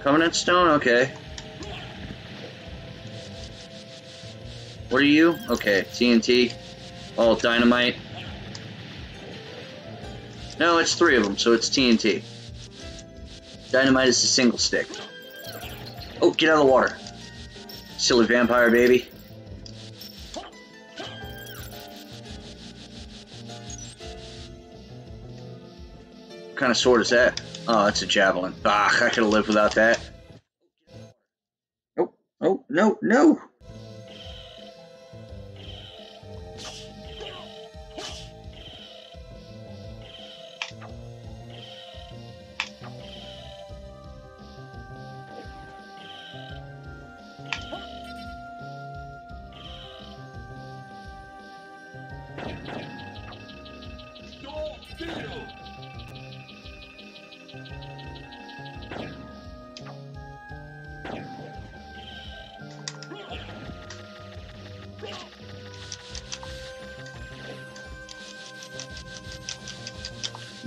Speaker 1: Covenant Stone? Okay. What are you? Okay, TNT. Oh, dynamite. No, it's 3 of them, so it's TNT. Dynamite is a single stick. Oh, get out of the water. Silly vampire baby. What kind of sword is that? Oh, it's a javelin. Ah, I could have lived without that. Oh, oh, no, no!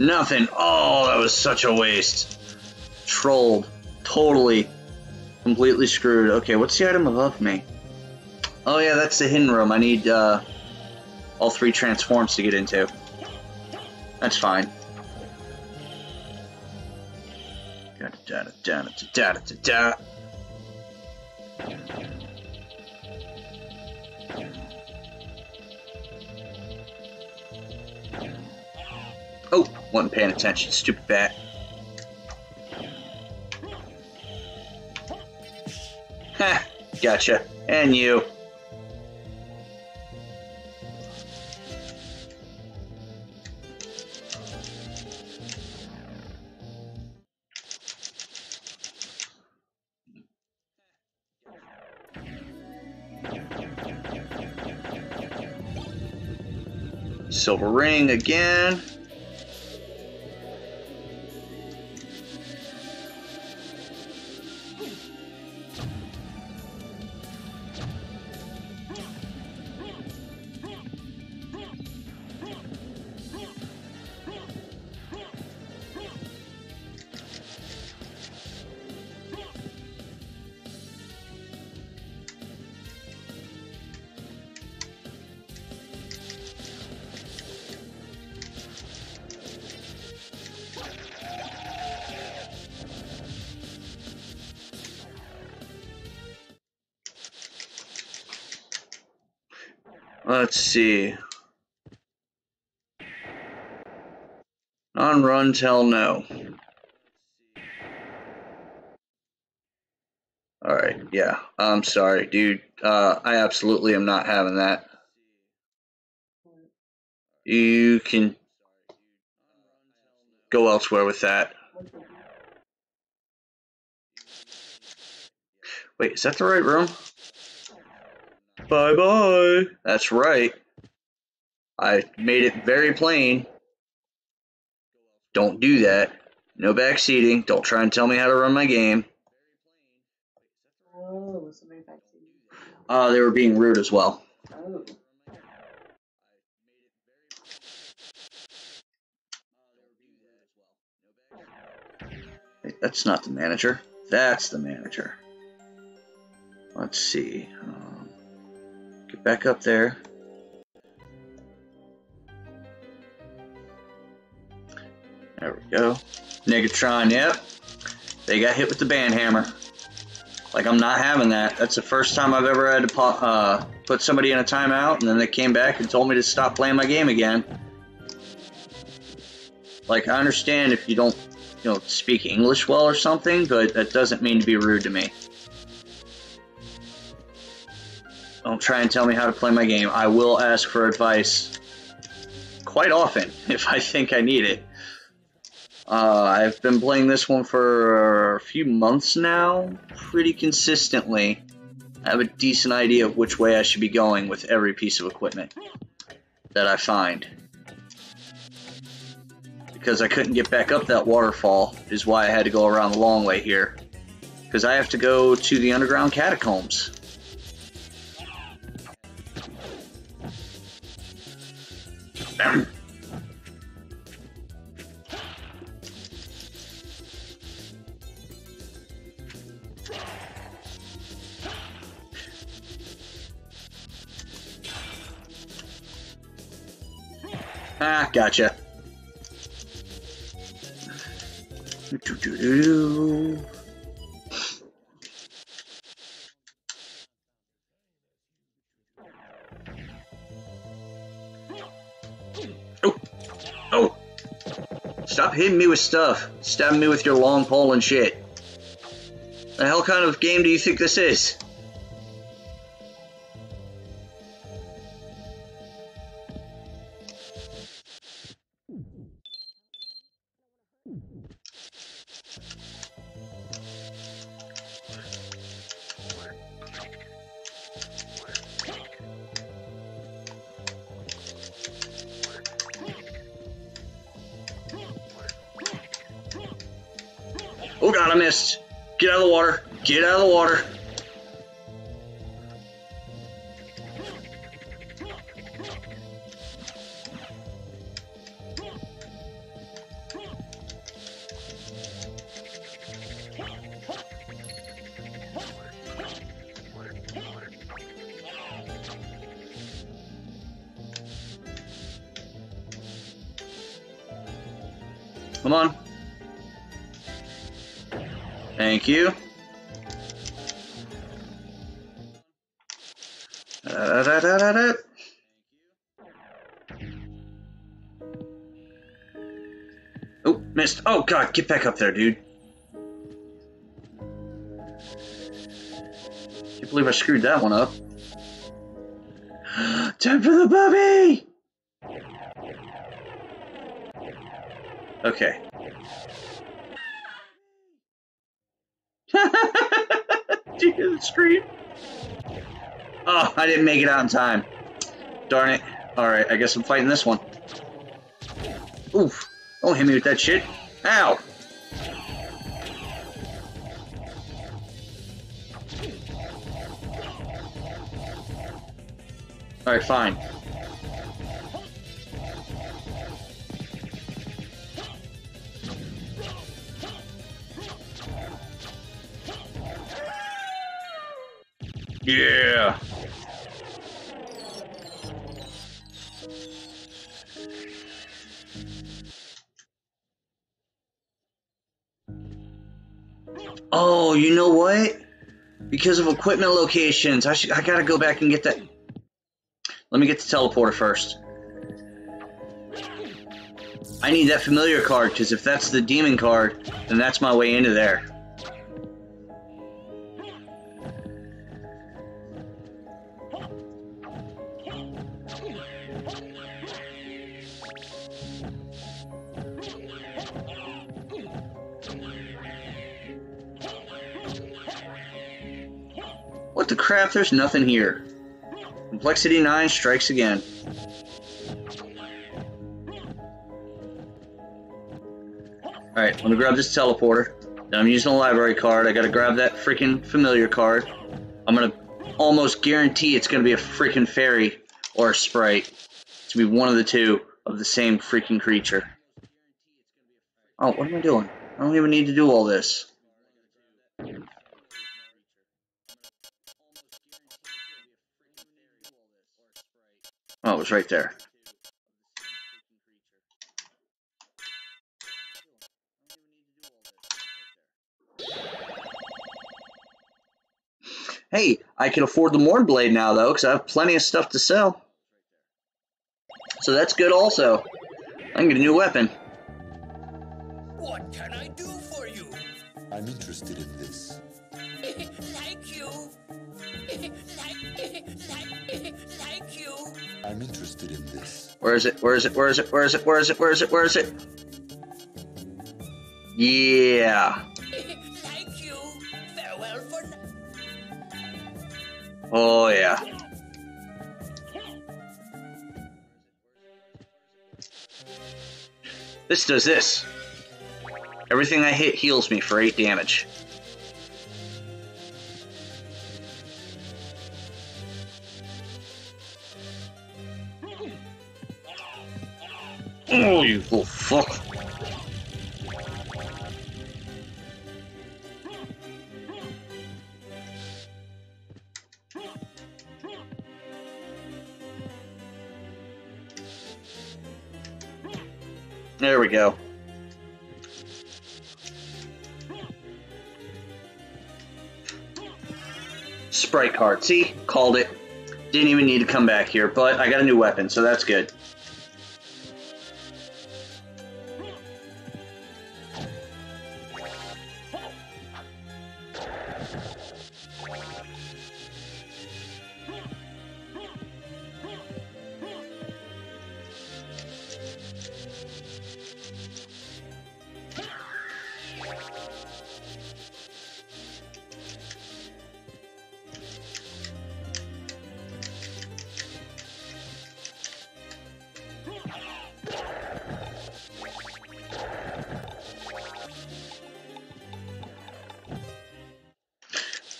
Speaker 1: Nothing. Oh, that was such a waste. Trolled. Totally. Completely screwed. Okay, what's the item above me? Oh yeah, that's the hidden room. I need all 3 transforms to get into. That's fine. Da-da-da-da-da-da-da-da. Oh, wasn't paying attention, stupid bat. Ha, gotcha. And you. Silver ring again. Let's see. Non-run, tell no. Alright, yeah. I'm sorry, dude. I absolutely am not having that. You can go elsewhere with that. Wait, is that the right room? Bye-bye. That's right. I made it very plain. Don't do that. No backseating. Don't try and tell me how to run my game.
Speaker 2: Oh, was somebody backseating?
Speaker 1: They were being rude as well.
Speaker 2: Oh.
Speaker 1: Wait, that's not the manager. That's the manager. Let's see. Get back up there. There we go. Negatron, yep. They got hit with the band hammer. Like, I'm not having that. That's the first time I've ever had to put somebody in a timeout, and then they came back and told me to stop playing my game again. Like, I understand if you don't, speak English well or something, but that doesn't mean to be rude to me. Don't try and tell me how to play my game. I will ask for advice quite often if I think I need it. I've been playing this one for a few months now, pretty consistently. I have a decent idea of which way I should be going with every piece of equipment that I find. Because I couldn't get back up that waterfall is why I had to go around the long way here. Because I have to go to the underground catacombs. Ah, gotcha. Oh, oh! Stop hitting me with stuff. Stabbing me with your long pole and shit. The hell kind of game do you think this is? Oh god, I missed. Get out of the water. Get out of the water. Come on. Thank you. Missed. Oh god, get back up there, dude. Can't believe I screwed that one up. Time for the puppy! Okay. Did you hear the scream? Oh, I didn't make it out in time. Darn it. Alright, I guess I'm fighting this one. Oof. Don't hit me with that shit. Ow! Alright, fine. Yeah! Oh, you know what? Because of equipment locations, I gotta go back and get that. Let me get the teleporter first. I need that familiar card, because if that's the demon card, then that's my way into there. What the crap? There's nothing here. Complexity9 strikes again. Alright, let me grab this teleporter. Now I'm using a library card. I gotta grab that freaking familiar card. I'm gonna almost guarantee it's gonna be a freaking fairy or a sprite. It's gonna be one of the two of the same freaking creature. Oh, what am I doing? I don't even need to do all this. Oh, it was right there. Hey, I can afford the Morn Blade now, though, because I have plenty of stuff to sell. So that's good also. I can get a new weapon.
Speaker 4: What can I do for you?
Speaker 3: I'm interested in this.
Speaker 4: Like you. Like you.
Speaker 3: I'm interested in this.
Speaker 1: Where is it? Where is it? Where is it? Where is it? Where is it? Where is it? Where is it? Yeah.
Speaker 4: Like you. Farewell for now.
Speaker 1: Oh, yeah. This does this. Everything I hit heals me for 8 damage. Oh, you little fuck. There we go. Sprite card. See? Called it. Didn't even need to come back here, but I got a new weapon, so that's good.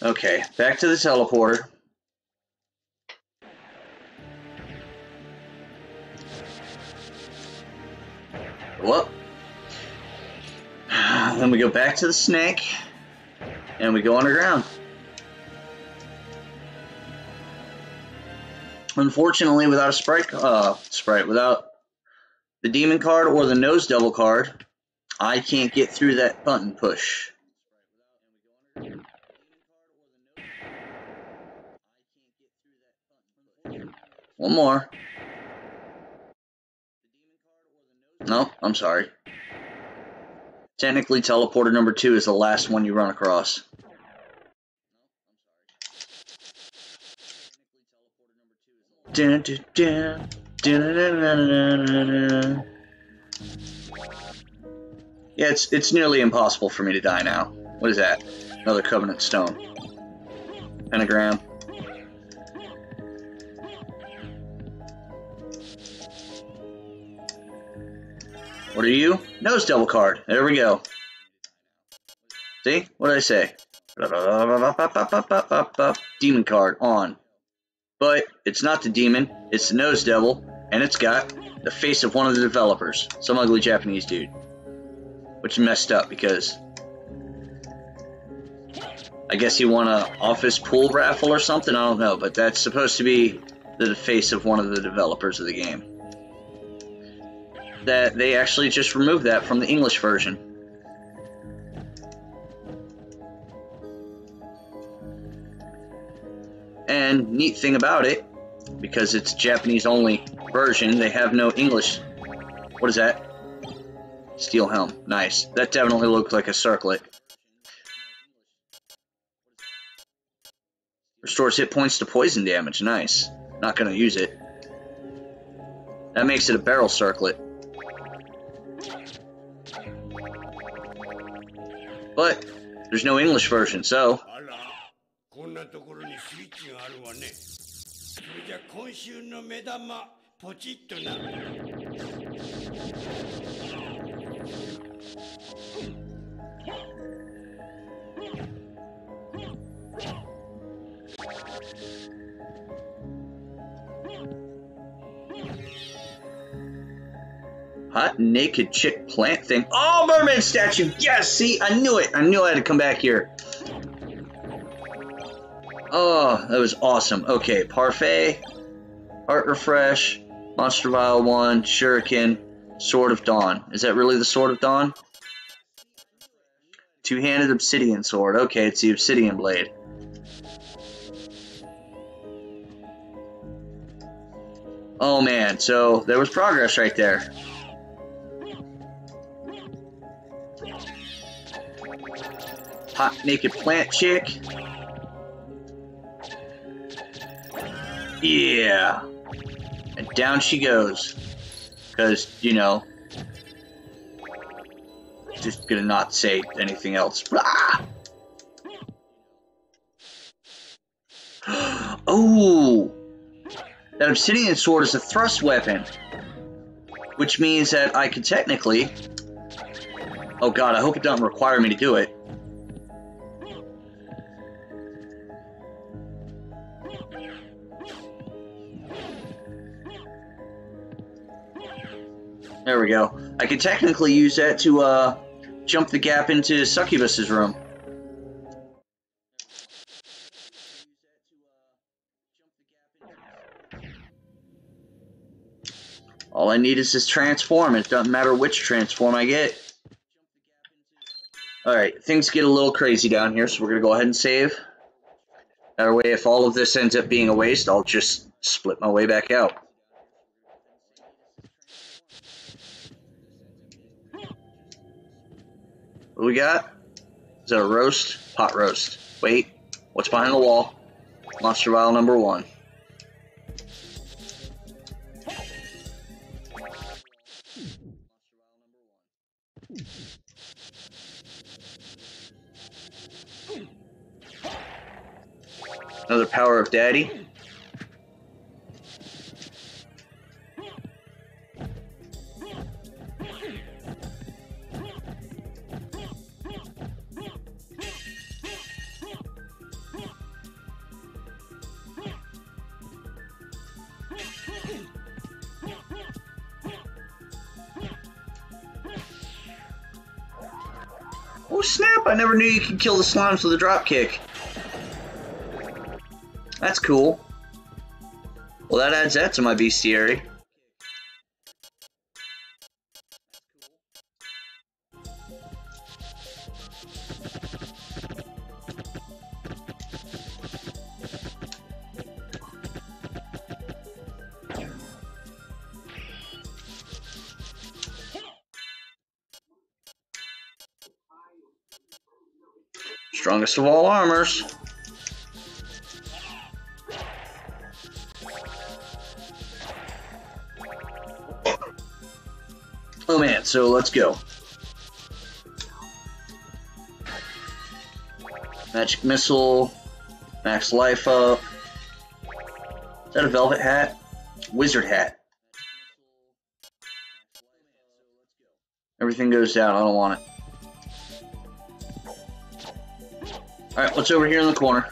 Speaker 1: Okay, back to the teleporter. Well, then we go back to the snake, and we go underground. Unfortunately, without a sprite, without the demon card or the nose devil card, I can't get through that button push. One more. No, I'm sorry. Technically, teleporter number 2 is the last one you run across. Dun, dun, dun. Dun, dun, dun, dun, dun, dun. Yeah, it's nearly impossible for me to die now. What is that? Another Covenant Stone. Pentagram. What are you? Nose Devil card. There we go. See? What did I say? Demon card on. But it's not the demon, it's the Nose Devil, and it's got the face of one of the developers. Some ugly Japanese dude. Which is messed up because I guess he won an office pool raffle or something, I don't know, but that's supposed to be the face of one of the developers of the game. That they actually just removed that from the English version. And neat thing about it, because it's Japanese only version, they have no English. What is that? Steel helm. Nice. That definitely looked like a circlet. Restores hit points to poison damage. Nice. Not gonna use it. That makes it a barrel circlet. But there's no English version, so hot naked chick plant thing. Oh, mermaid statue! Yes, see, I knew it. I knew I had to come back here. Oh, that was awesome. Okay, Parfait, Heart Refresh, Monster Vial 1, Shuriken, Sword of Dawn. Is that really the Sword of Dawn? Two-handed obsidian sword. Okay, it's the obsidian blade. Oh man, so there was progress right there. Hot naked plant chick. Yeah. And down she goes. Because, you know, just gonna not say anything else. Ah! Oh! That obsidian sword is a thrust weapon. Which means that I could technically... Oh god, I hope it doesn't require me to do it. There we go. I could technically use that to jump the gap into Succubus's room. All I need is this transform. It doesn't matter which transform I get. Alright, things get a little crazy down here, so we're going to go ahead and save. That way, if all of this ends up being a waste, I'll just split my way back out. What do we got? Is that a roast? Pot roast. Wait, what's behind the wall? Monster Vial number 1. Another Power of Daddy. Oh snap, I never knew you could kill the slimes with a drop kick. That's cool. Well, that adds that to my bestiary. Strongest of all armors. Oh man, so let's go. Magic missile. Max life up. Is that a velvet hat? Wizard hat. Everything goes down. I don't want it. Alright, what's over here in the corner?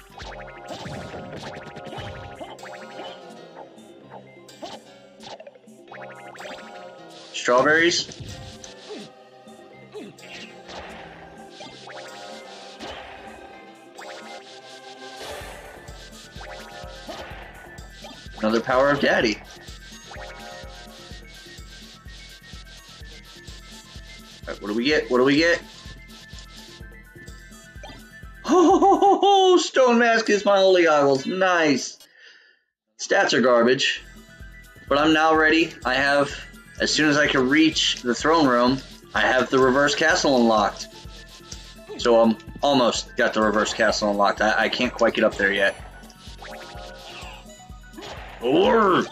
Speaker 1: Strawberries? Another power of daddy. Alright, what do we get? What do we get? Oh, Stone Mask is my holy goggles. Nice. Stats are garbage. But I'm now ready. I have, as soon as I can reach the throne room, I have the reverse castle unlocked. So I'm almost got the reverse castle unlocked. I can't quite get up there yet. Or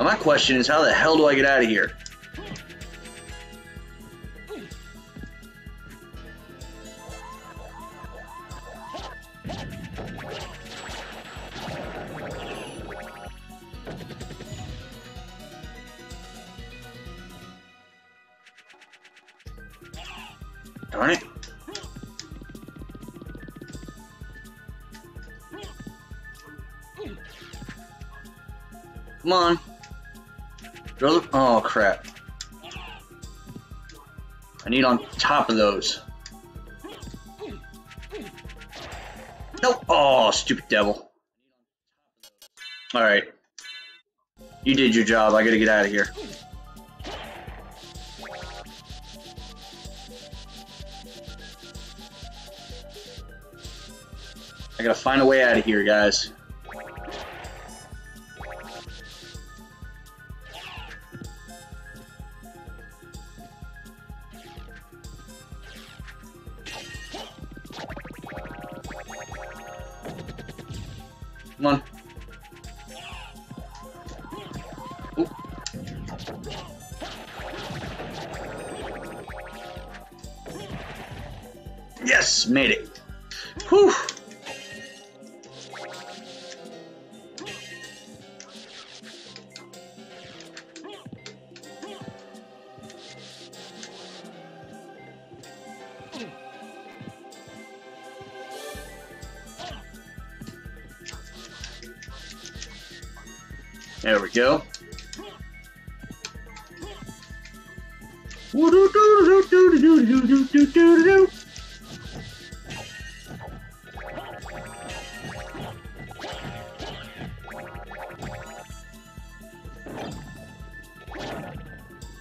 Speaker 1: my question is, how the hell do I get out of here? Darn it. Come on. Oh, crap. I need on top of those. Nope. Oh, stupid devil. Alright. You did your job. I gotta get out of here. I gotta find a way out of here, guys. Come on. Oop. Yes, made it. Whew. There we go.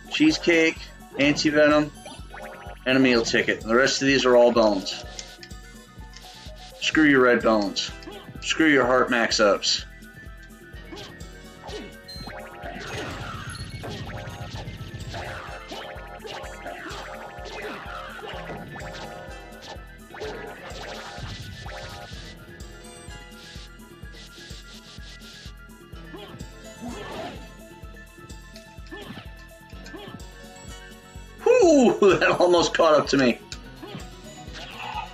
Speaker 1: Cheesecake, anti-venom, and a meal ticket. The rest of these are all bones. Screw your red bones. Screw your heart max ups. Ooh, that almost caught up to me.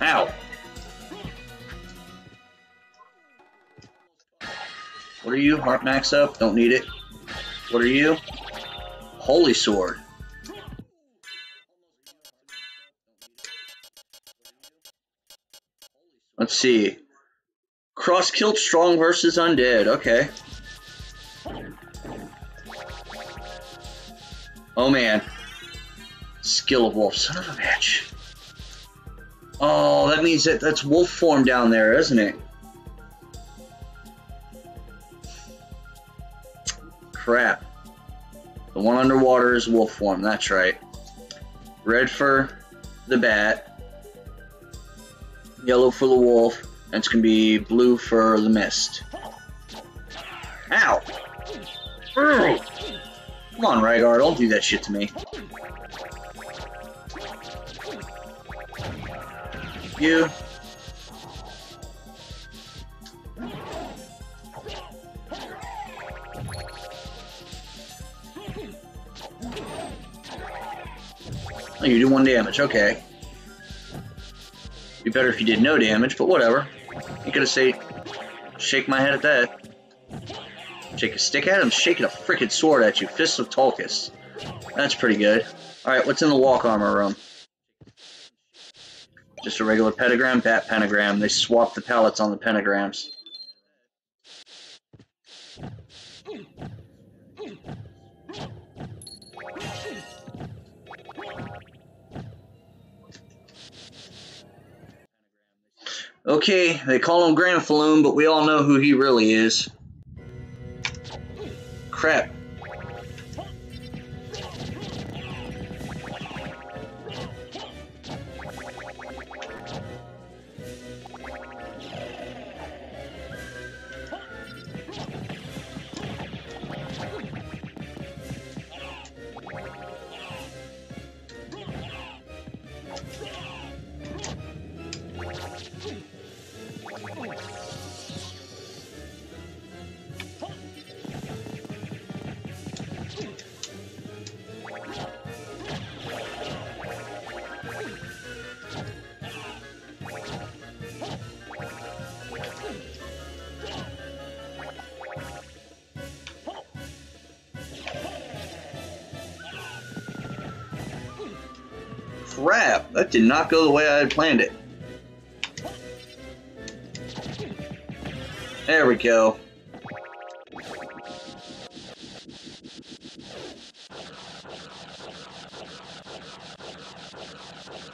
Speaker 1: Ow. What are you? Heart max up? Don't need it. What are you? Holy sword. Let's see. Cross kilt strong versus undead. Okay. Oh man. Skill of wolf. Son of a bitch. Oh, that means that's wolf form down there, isn't it? Crap. The one underwater is wolf form. That's right. Red for the bat. Yellow for the wolf. That's gonna be blue for the mist. Ow! Come on, Rygar, don't do that shit to me. You. Oh, you do 1 damage, okay. Be better if you did no damage, but whatever. You could have said, shake my head at that. Shake a stick at him? Shaking a frickin' sword at you. Fist of Tulkas. That's pretty good. Alright, what's in the walk armor room? Just a regular pentagram, bat pentagram. They swapped the palettes on the pentagrams. Okay, they call him Granfaloon, but we all know who he really is. Crap. Crap, that did not go the way I had planned it. There we go.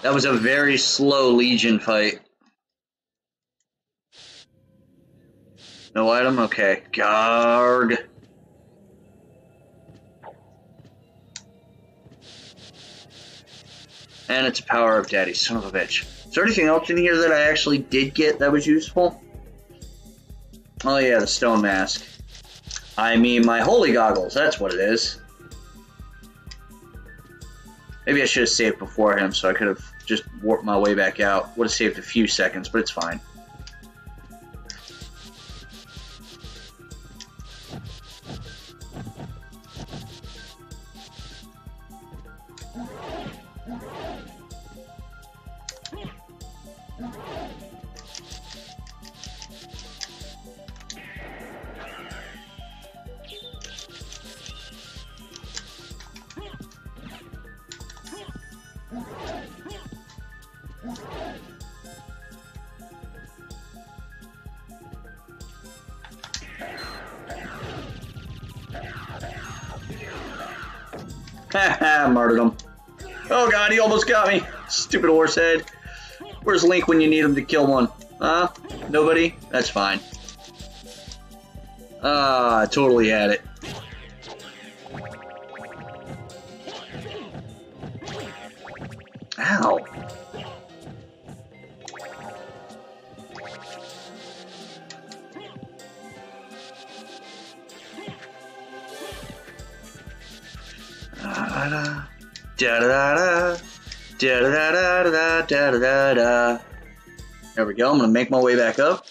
Speaker 1: That was a very slow Legion fight. No item? Okay. Garg. And it's a power of Daddy, son of a bitch. Is there anything else in here that I actually did get that was useful? Oh yeah, the stone mask. I mean, my holy goggles, that's what it is. Maybe I should have saved before him, so I could have just warped my way back out. Would have saved a few seconds, but it's fine. Haha, martyred him. Oh god, he almost got me. Stupid horse head. Where's Link when you need him to kill one? Huh? Nobody? That's fine. Ah, I totally had it. Ow. Da-da-da-da, there we go. I'm gonna make my way back up.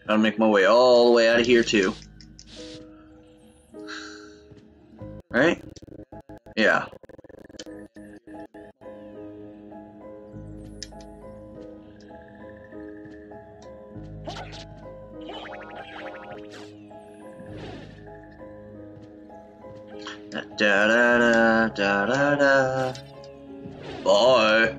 Speaker 1: Gotta make my way all the way out of here too. Right? Yeah. Da da da da da da. Bye.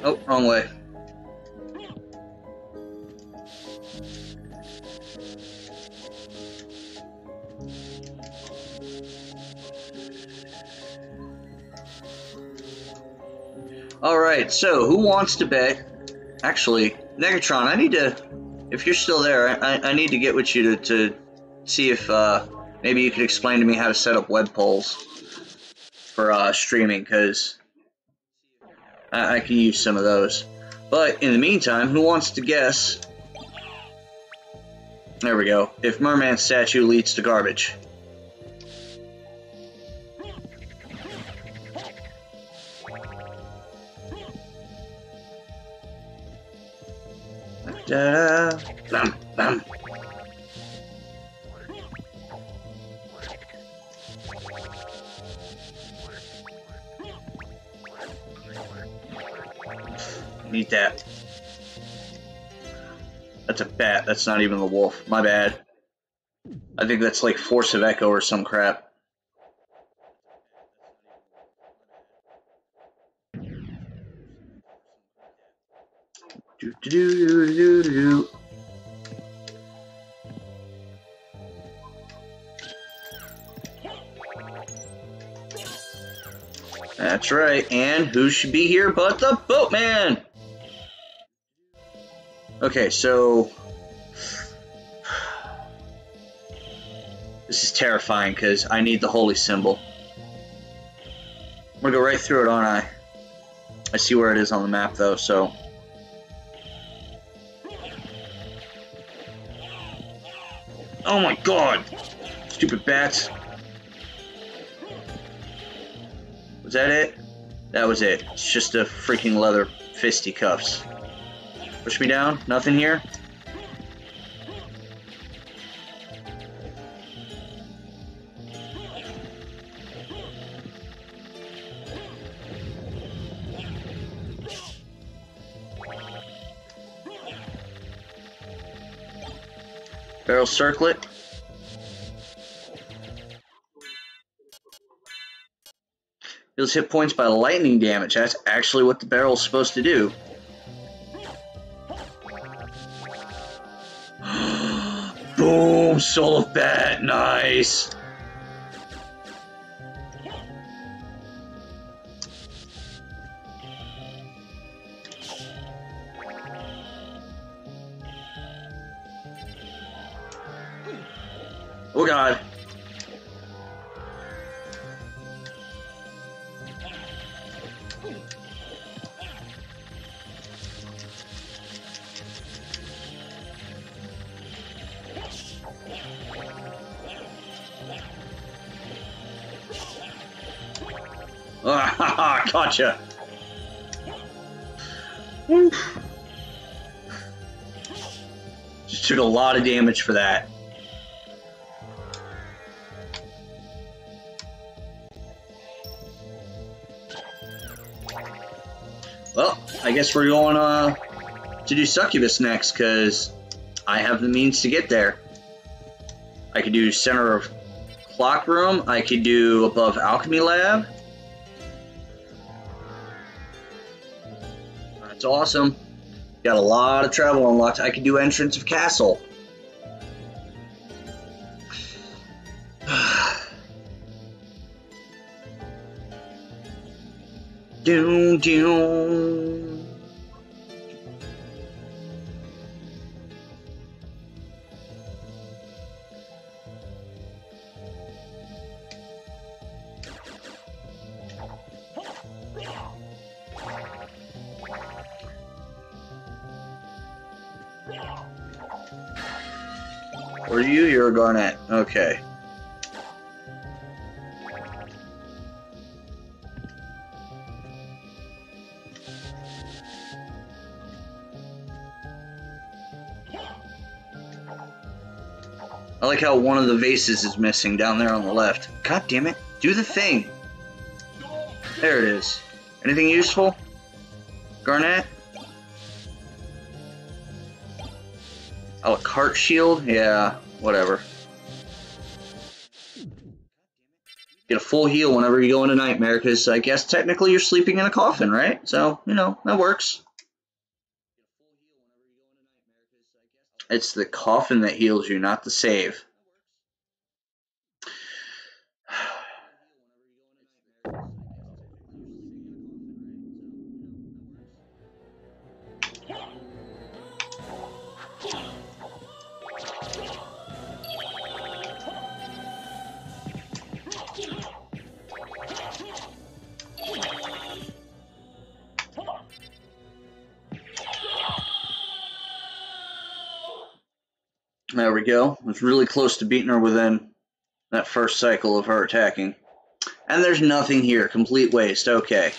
Speaker 1: Oh, wrong way. Alright, so who wants to bet? Actually, Negatron, I need to, if you're still there, I need to get with you to see if maybe you could explain to me how to set up web polls for streaming, because I can use some of those. But in the meantime, who wants to guess? There we go. If Merman statue leads to garbage. Da-da, bam, bam. Need that. That's a bat. That's not even the wolf. My bad. I think that's like Force of Echo or some crap. Do do do do do do. That's right. And who should be here but the Boatman? Okay, so this is terrifying because I need the holy symbol. I'm gonna go right through it, aren't I? I see where it is on the map though, so. Oh my god! Stupid bats. Was that it? That was it. It's just a freaking leather fisticuffs. Push me down? Nothing here? Barrel circlet. Deals hit points by lightning damage. That's actually what the barrel's supposed to do. Boom! Soul of Bat. Nice. Oh god. Ah, gotcha. Just took a lot of damage for that. Well, I guess we're going to do Succubus next, because I have the means to get there. I could do Center of Clock Room. I could do above Alchemy Lab. That's awesome. Got a lot of travel unlocked. I could do Entrance of Castle. Doom, doom. Or you? You're a Garnet. Okay. I like how one of the vases is missing down there on the left. God damn it. Do the thing. There it is. Anything useful? Garnet? Oh, a cart shield? Yeah, whatever. Get a full heal whenever you go into Nightmare, because I guess technically you're sleeping in a coffin, right? So, you know, that works. It's the coffin that heals you, not the save. There we go. I was really close to beating her within that first cycle of her attacking. And there's nothing here. Complete waste. Okay.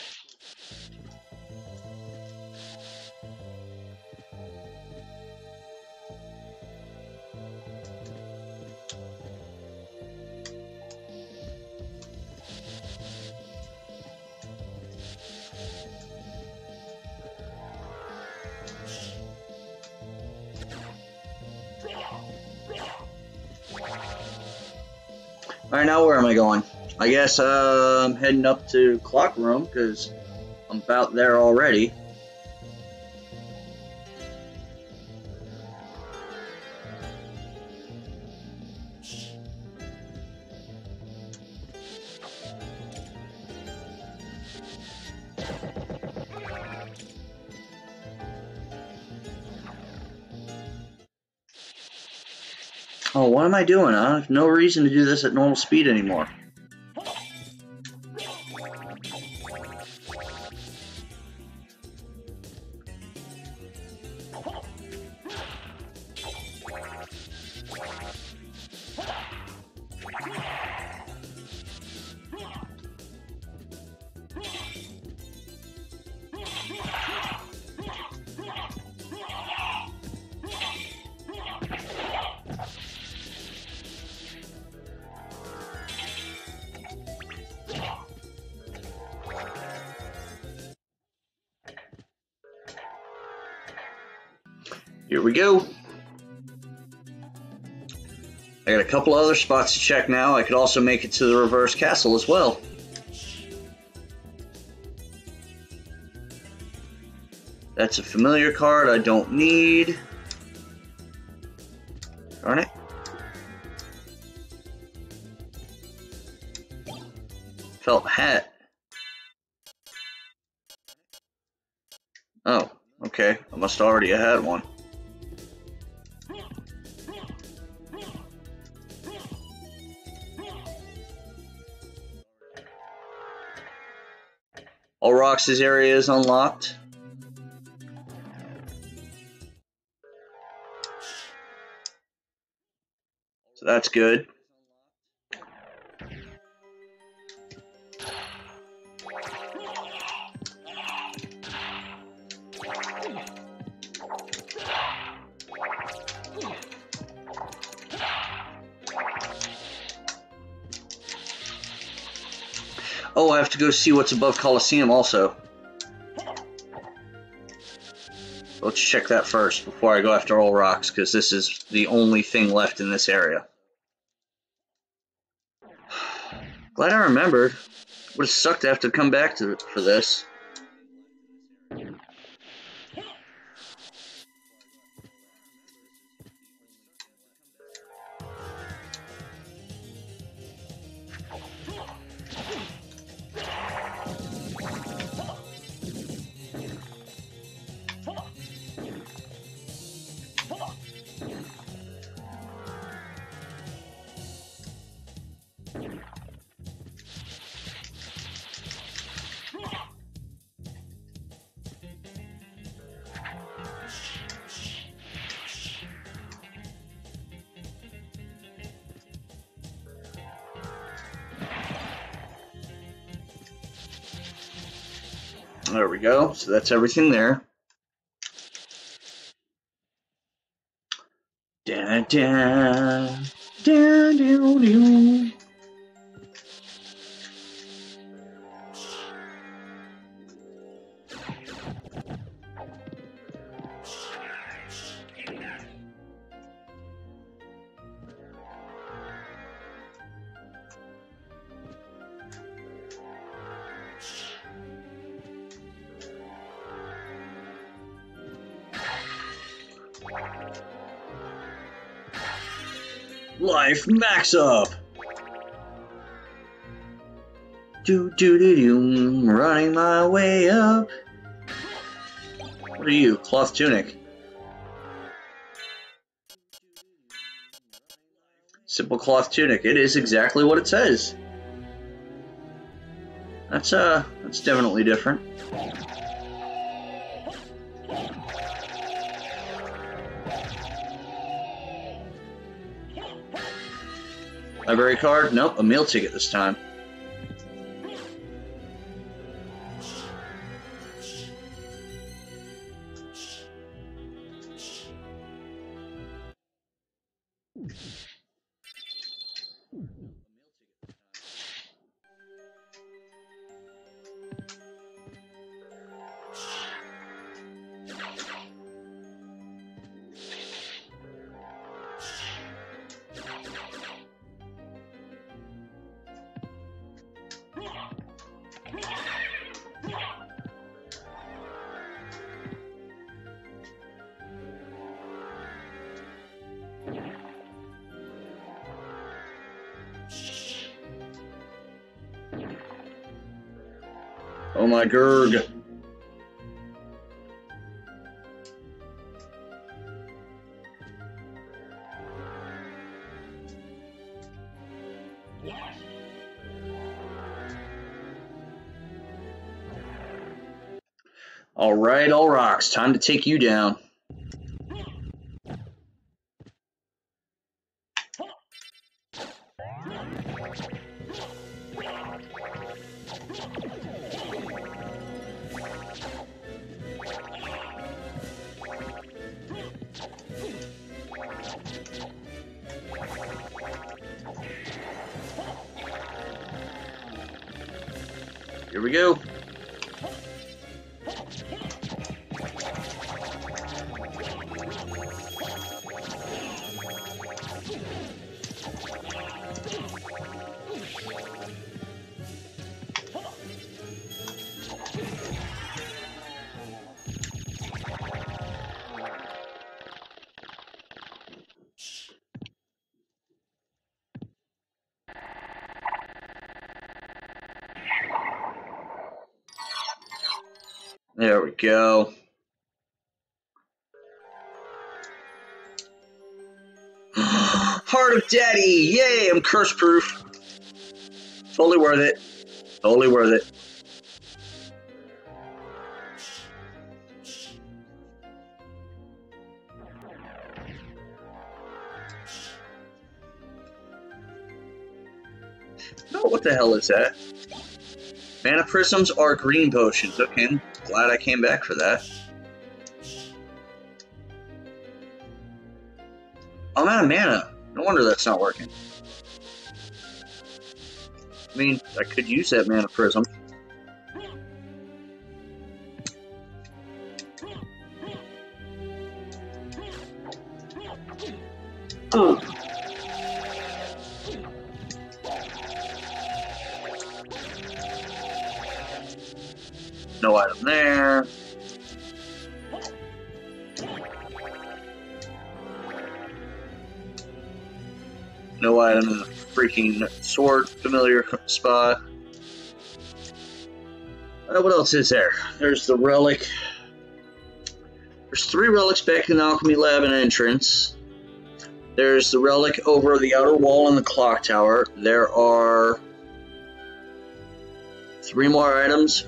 Speaker 1: Alright, now where am I going? I guess I'm heading up to Clock Room, because I'm about there already. Oh, what am I doing? I have no reason to do this at normal speed anymore. Here we go. I got a couple other spots to check now. I could also make it to the reverse castle as well. That's a familiar card I don't need. Darn it. Felt hat. Oh, okay. I must already have had one. All Rocks' area is unlocked. So that's good. Oh, I have to go see what's above Coliseum also. Let's check that first before I go after All Rocks, because this is the only thing left in this area. Glad I remembered. Would have sucked to have to come back to for this. There we go. So that's everything there. Da da da da da. Life max up. Do do do do. Running my way up. What are you? Cloth tunic. Simple cloth tunic. It is exactly what it says. That's definitely different. Library card? Nope, a meal ticket this time. Oh my Gurg. All right, all rocks. Time to take you down. Here we go. There we go. Heart of Daddy! Yay, I'm curse proof. Totally worth it. Totally worth it. No, what the hell is that? Mana prisms are green potions. Okay, I'm glad I came back for that. I'm out of mana. No wonder that's not working. I mean, I could use that mana prism.
Speaker 2: Oh.
Speaker 1: No item there. No item in the freaking sword familiar spot. What else is there? There's the relic. There's 3 relics back in the alchemy lab and entrance. There's the relic over the outer wall in the clock tower. There are 3 more items.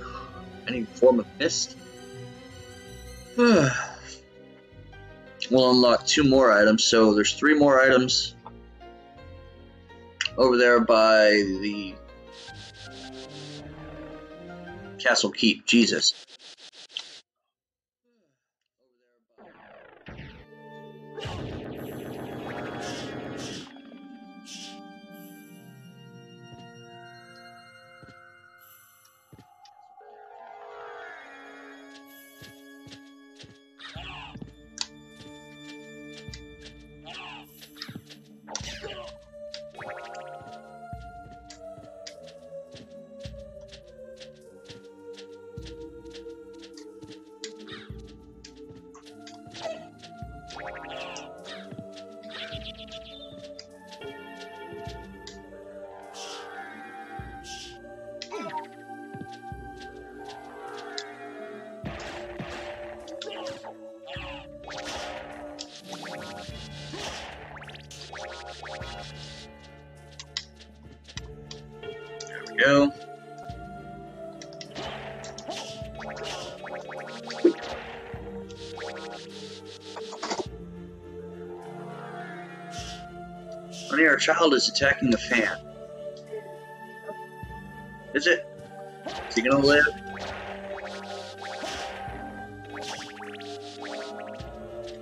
Speaker 1: Any form of mist. We'll unlock 2 more items, so there's 3 more items over there by the castle keep. Jesus. Go. Honey, our child is attacking the fan. Is it? Is he gonna live?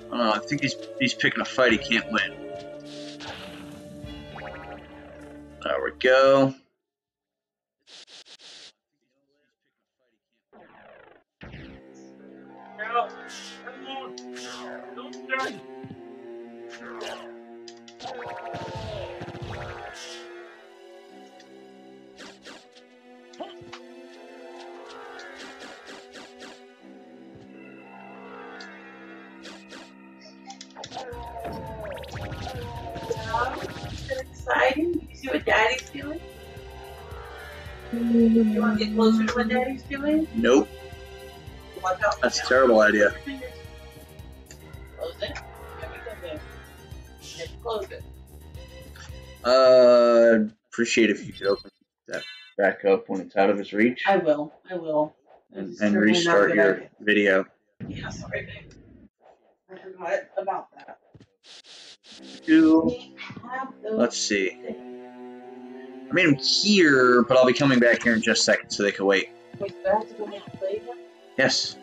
Speaker 1: I don't know, I think he's picking a fight he can't win. There we go.
Speaker 2: No. Don't start. Exciting. You see what Daddy's doing? You want to get closer to what Daddy's doing?
Speaker 1: Nope.
Speaker 2: Watch out.
Speaker 1: That's a terrible idea.
Speaker 2: Close it. Let me come in. Just close it.
Speaker 1: Appreciate if you could open that back up when it's out of his reach.
Speaker 2: I will.
Speaker 1: And restart your video.
Speaker 2: Yeah, sorry, babe. I forgot about that.
Speaker 1: Let's see. I made him here, but I'll be coming back here in just a second so they can wait.
Speaker 2: Wait, do I have to go make a play again?
Speaker 1: Yes.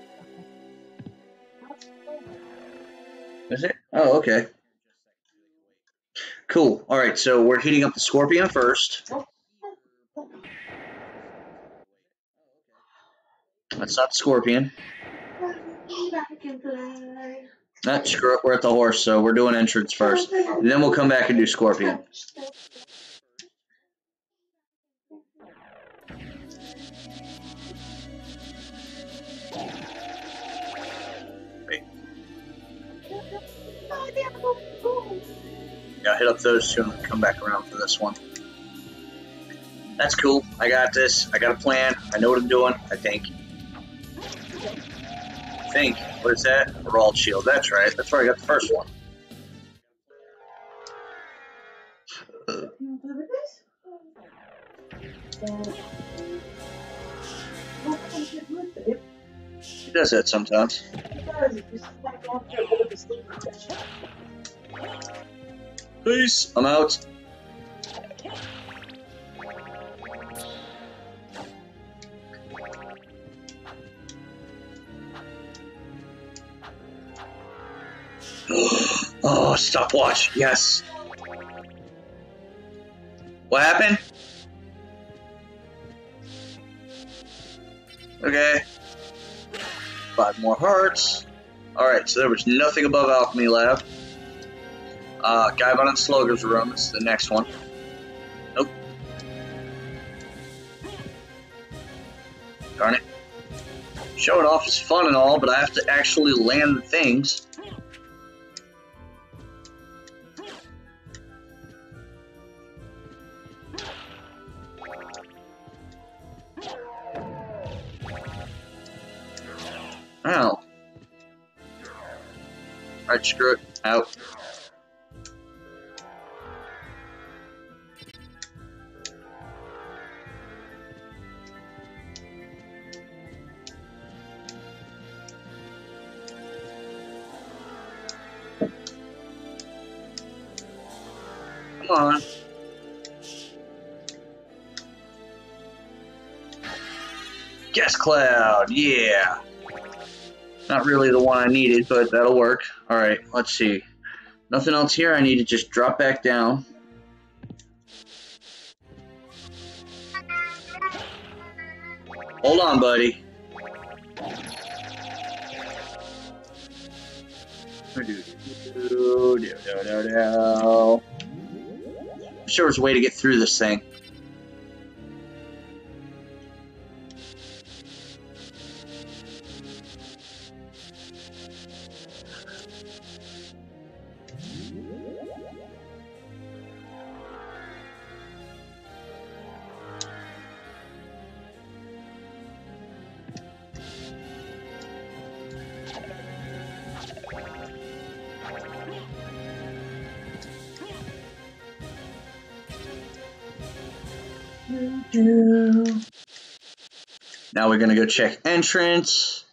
Speaker 1: Is it? Oh, okay. Cool. Alright, so we're heating up the Scorpion first. That's not the Scorpion. Screw it, we're at the horse, so we're doing entrance first. And then we'll come back and do Scorpion. Wait. Yeah, hit up those two and come back around for this one. That's cool. I got this. I got a plan. I know what I'm doing, I think. What is that? A Rolled Shield. That's right. That's where I got the first one. He does that sometimes. Peace. I'm out. Oh, stopwatch. Yes. What happened? Okay. 5 more hearts. Alright, so there was nothing above Alchemy Lab. Gaibon and Slogar's room is the next one. Nope. Darn it. Showing off is fun and all, but I have to actually land the things. Ow. Alright, screw it. Out. Come on. Gas Cloud, yeah. Not really the one I needed, but that'll work. Alright, let's see. Nothing else here. I need to just drop back down. Hold on, buddy. I'm sure there's a way to get through this thing. Now we're gonna go check entrance.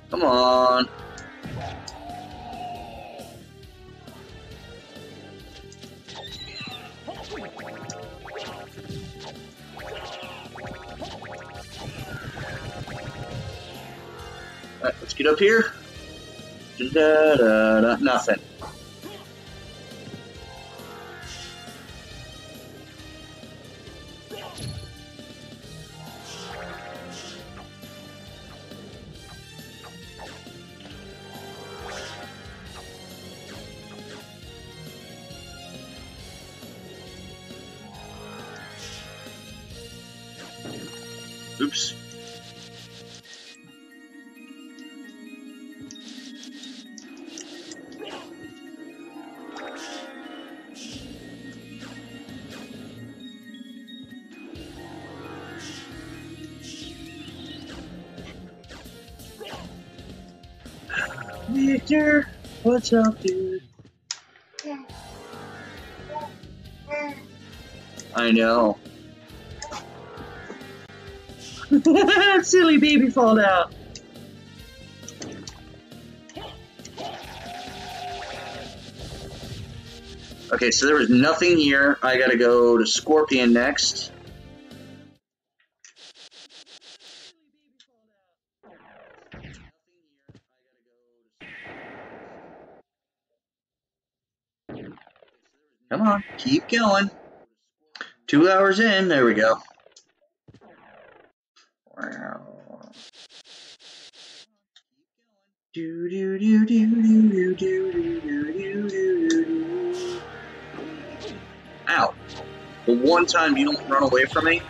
Speaker 1: Come on. Alright, let's get up here. Da-da-da-da. Nothing. Oops. Victor, what's up, dude? I know.
Speaker 2: Silly baby fall down.
Speaker 1: Okay, so there was nothing here. I gotta go to Scorpion next. Come on, keep going. 2 hours in, there we go. Do do do do do do do do do do. Ow! The one time you don't run away from me.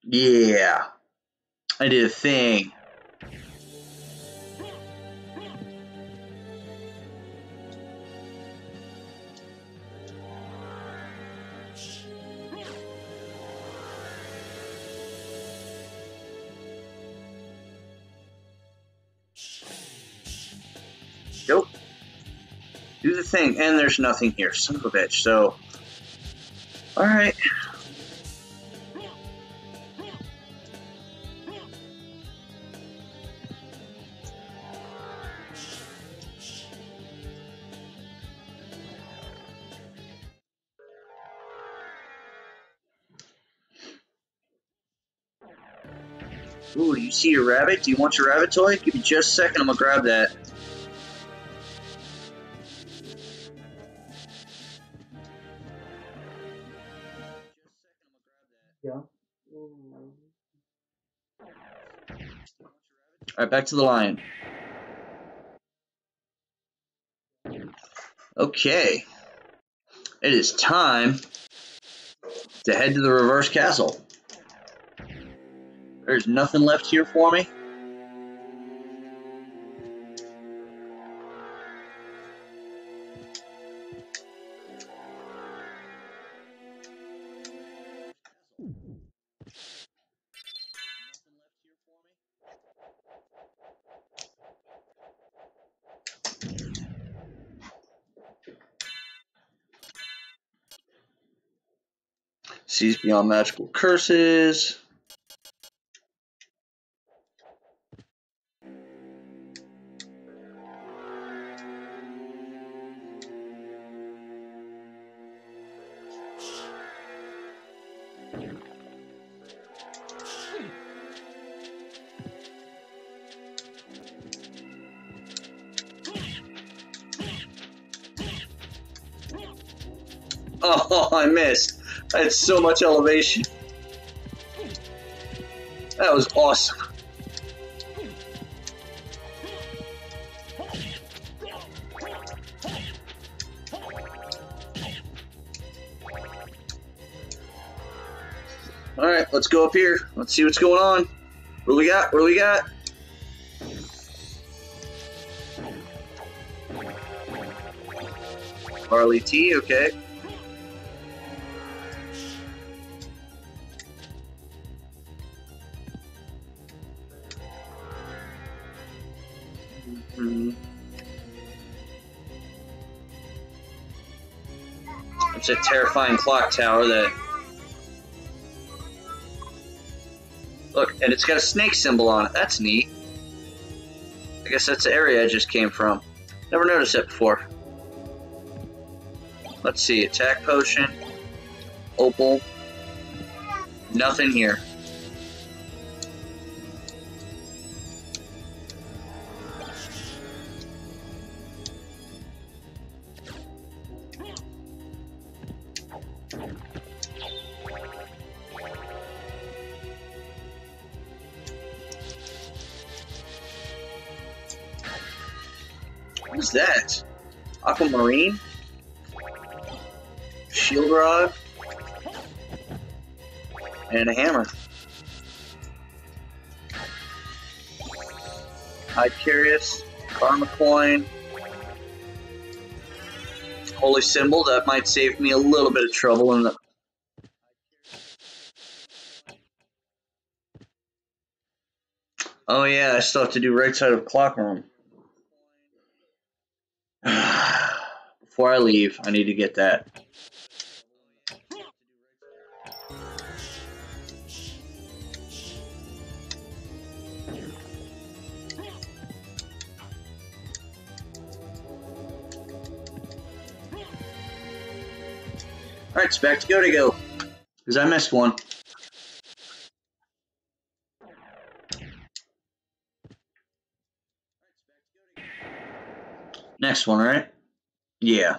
Speaker 1: Yeah, I did a thing. Nope. Do the thing, and there's nothing here. Son of a bitch. So, alright. Ooh, do you see your rabbit? Do you want your rabbit toy? Give me just a second, I'm gonna grab that.
Speaker 2: Yeah.
Speaker 1: Alright, back to the lion. Okay. It is time to head to the reverse castle. There's nothing left here for me. Seas beyond magical curses. Oh, I missed. I had so much elevation. That was awesome. Alright, let's go up here. Let's see what's going on. What do we got? What do we got? Barley tea, okay. Hmm. It's a terrifying clock tower that... Look, and it's got a snake symbol on it. That's neat. I guess that's the area I just came from. Never noticed that before. Let's see. Attack potion. Opal. Nothing here. What is that? Aquamarine? Shield rod? And a hammer. Hide Curious, Karma Coin, Holy Symbol. That might save me a little bit of trouble in the... Oh yeah, I still have to do right side of clock room. Before I leave, I need to get that. Alright, it's back to go. Because I missed one. Next one, right? Yeah.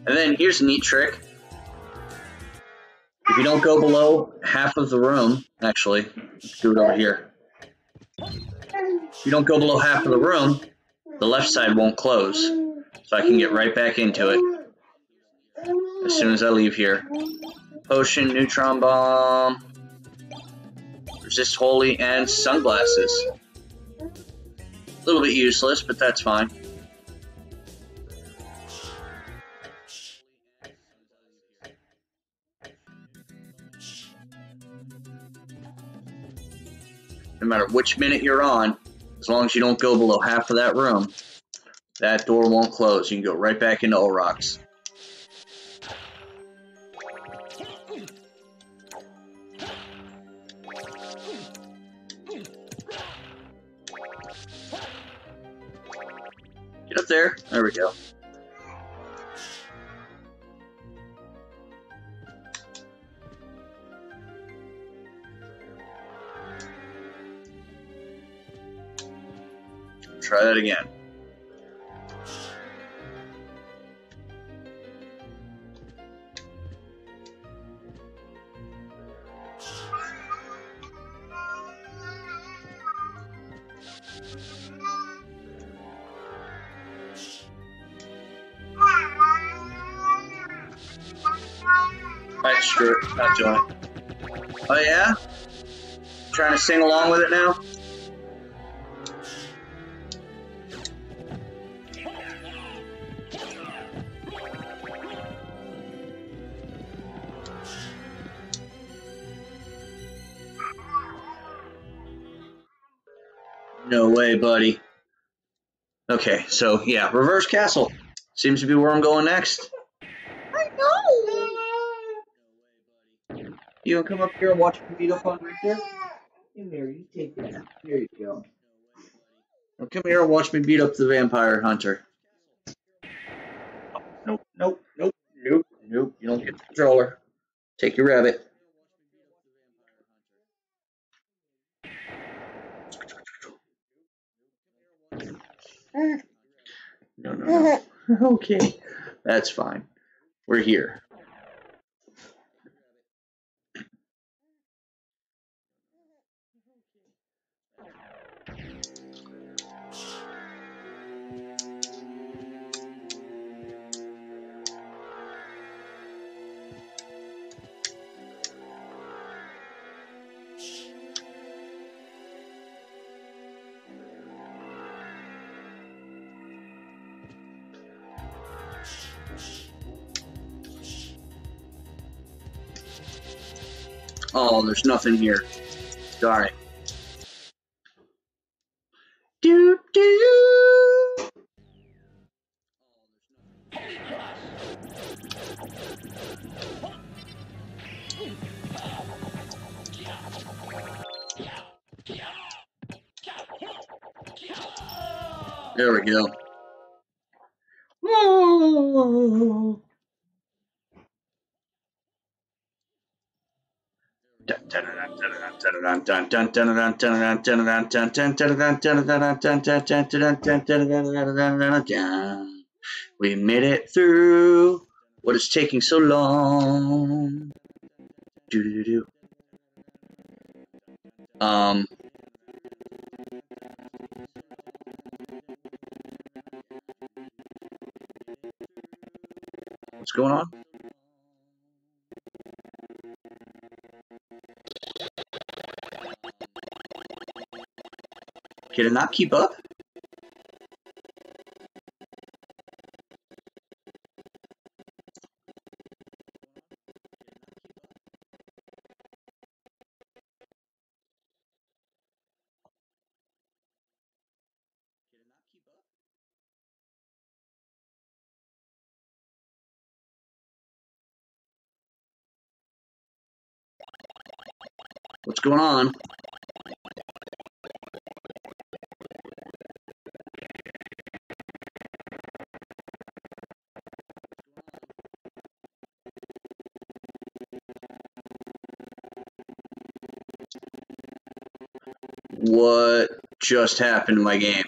Speaker 1: And then here's a neat trick. If you don't go below half of the room, actually, let's do it over here. If you don't go below half of the room, the left side won't close. So I can get right back into it as soon as I leave here. Potion, neutron bomb, resist holy, and sunglasses. A little bit useless, but that's fine. No matter which minute you're on, as long as you don't go below half of that room, that door won't close. You can go right back into Orox. Get up there. There we go. Try that again. Alright, screw it. Not doing it. Oh yeah? Trying to sing along with it now? No way, buddy. Okay, so yeah, reverse castle. Seems to be where I'm going next.
Speaker 2: I know.
Speaker 1: You wanna come up here and watch me beat up on right there?
Speaker 2: Come here, you take that. There you go.
Speaker 1: Now come here and watch me beat up the vampire hunter. Nope, nope, nope, nope, nope. You don't get the controller. Take your rabbit. No, no, no. Okay, that's fine. We're here. Oh, there's nothing here. Darn it. Do do. There we go. Whoa. We made it through. What is taking so long? Do do do. What's going on? Can it not keep up? What's going on? What just happened to my game?